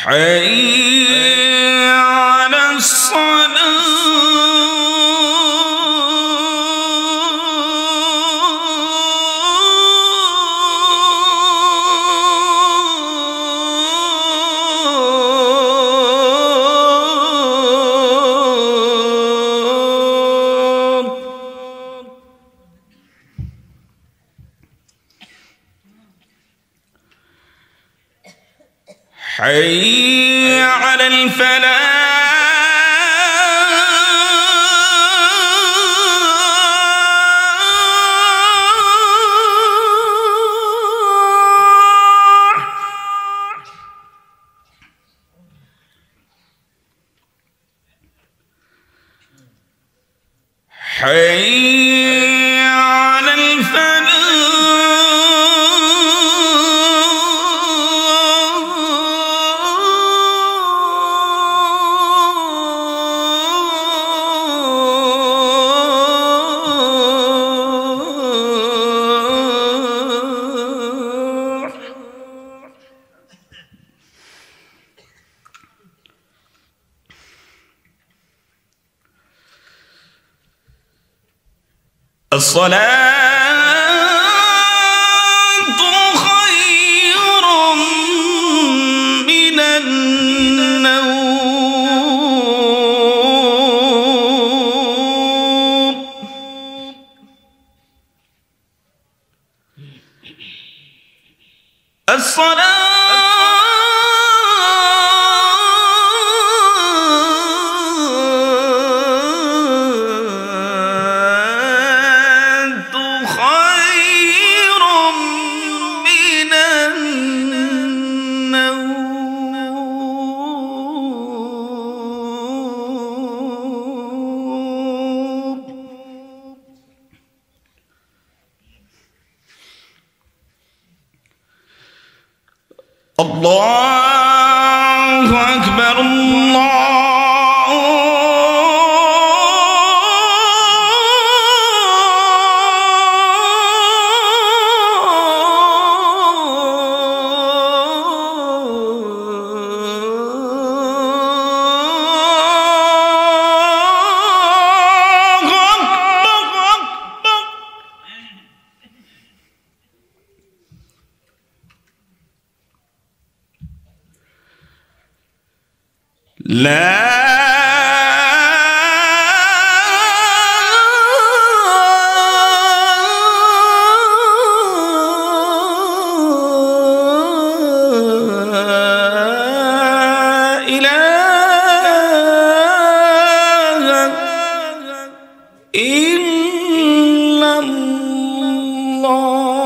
حي على حي على الفلاح حي على الفلاح الصلاة خير من النوم الله أكبر لا إله إلا الله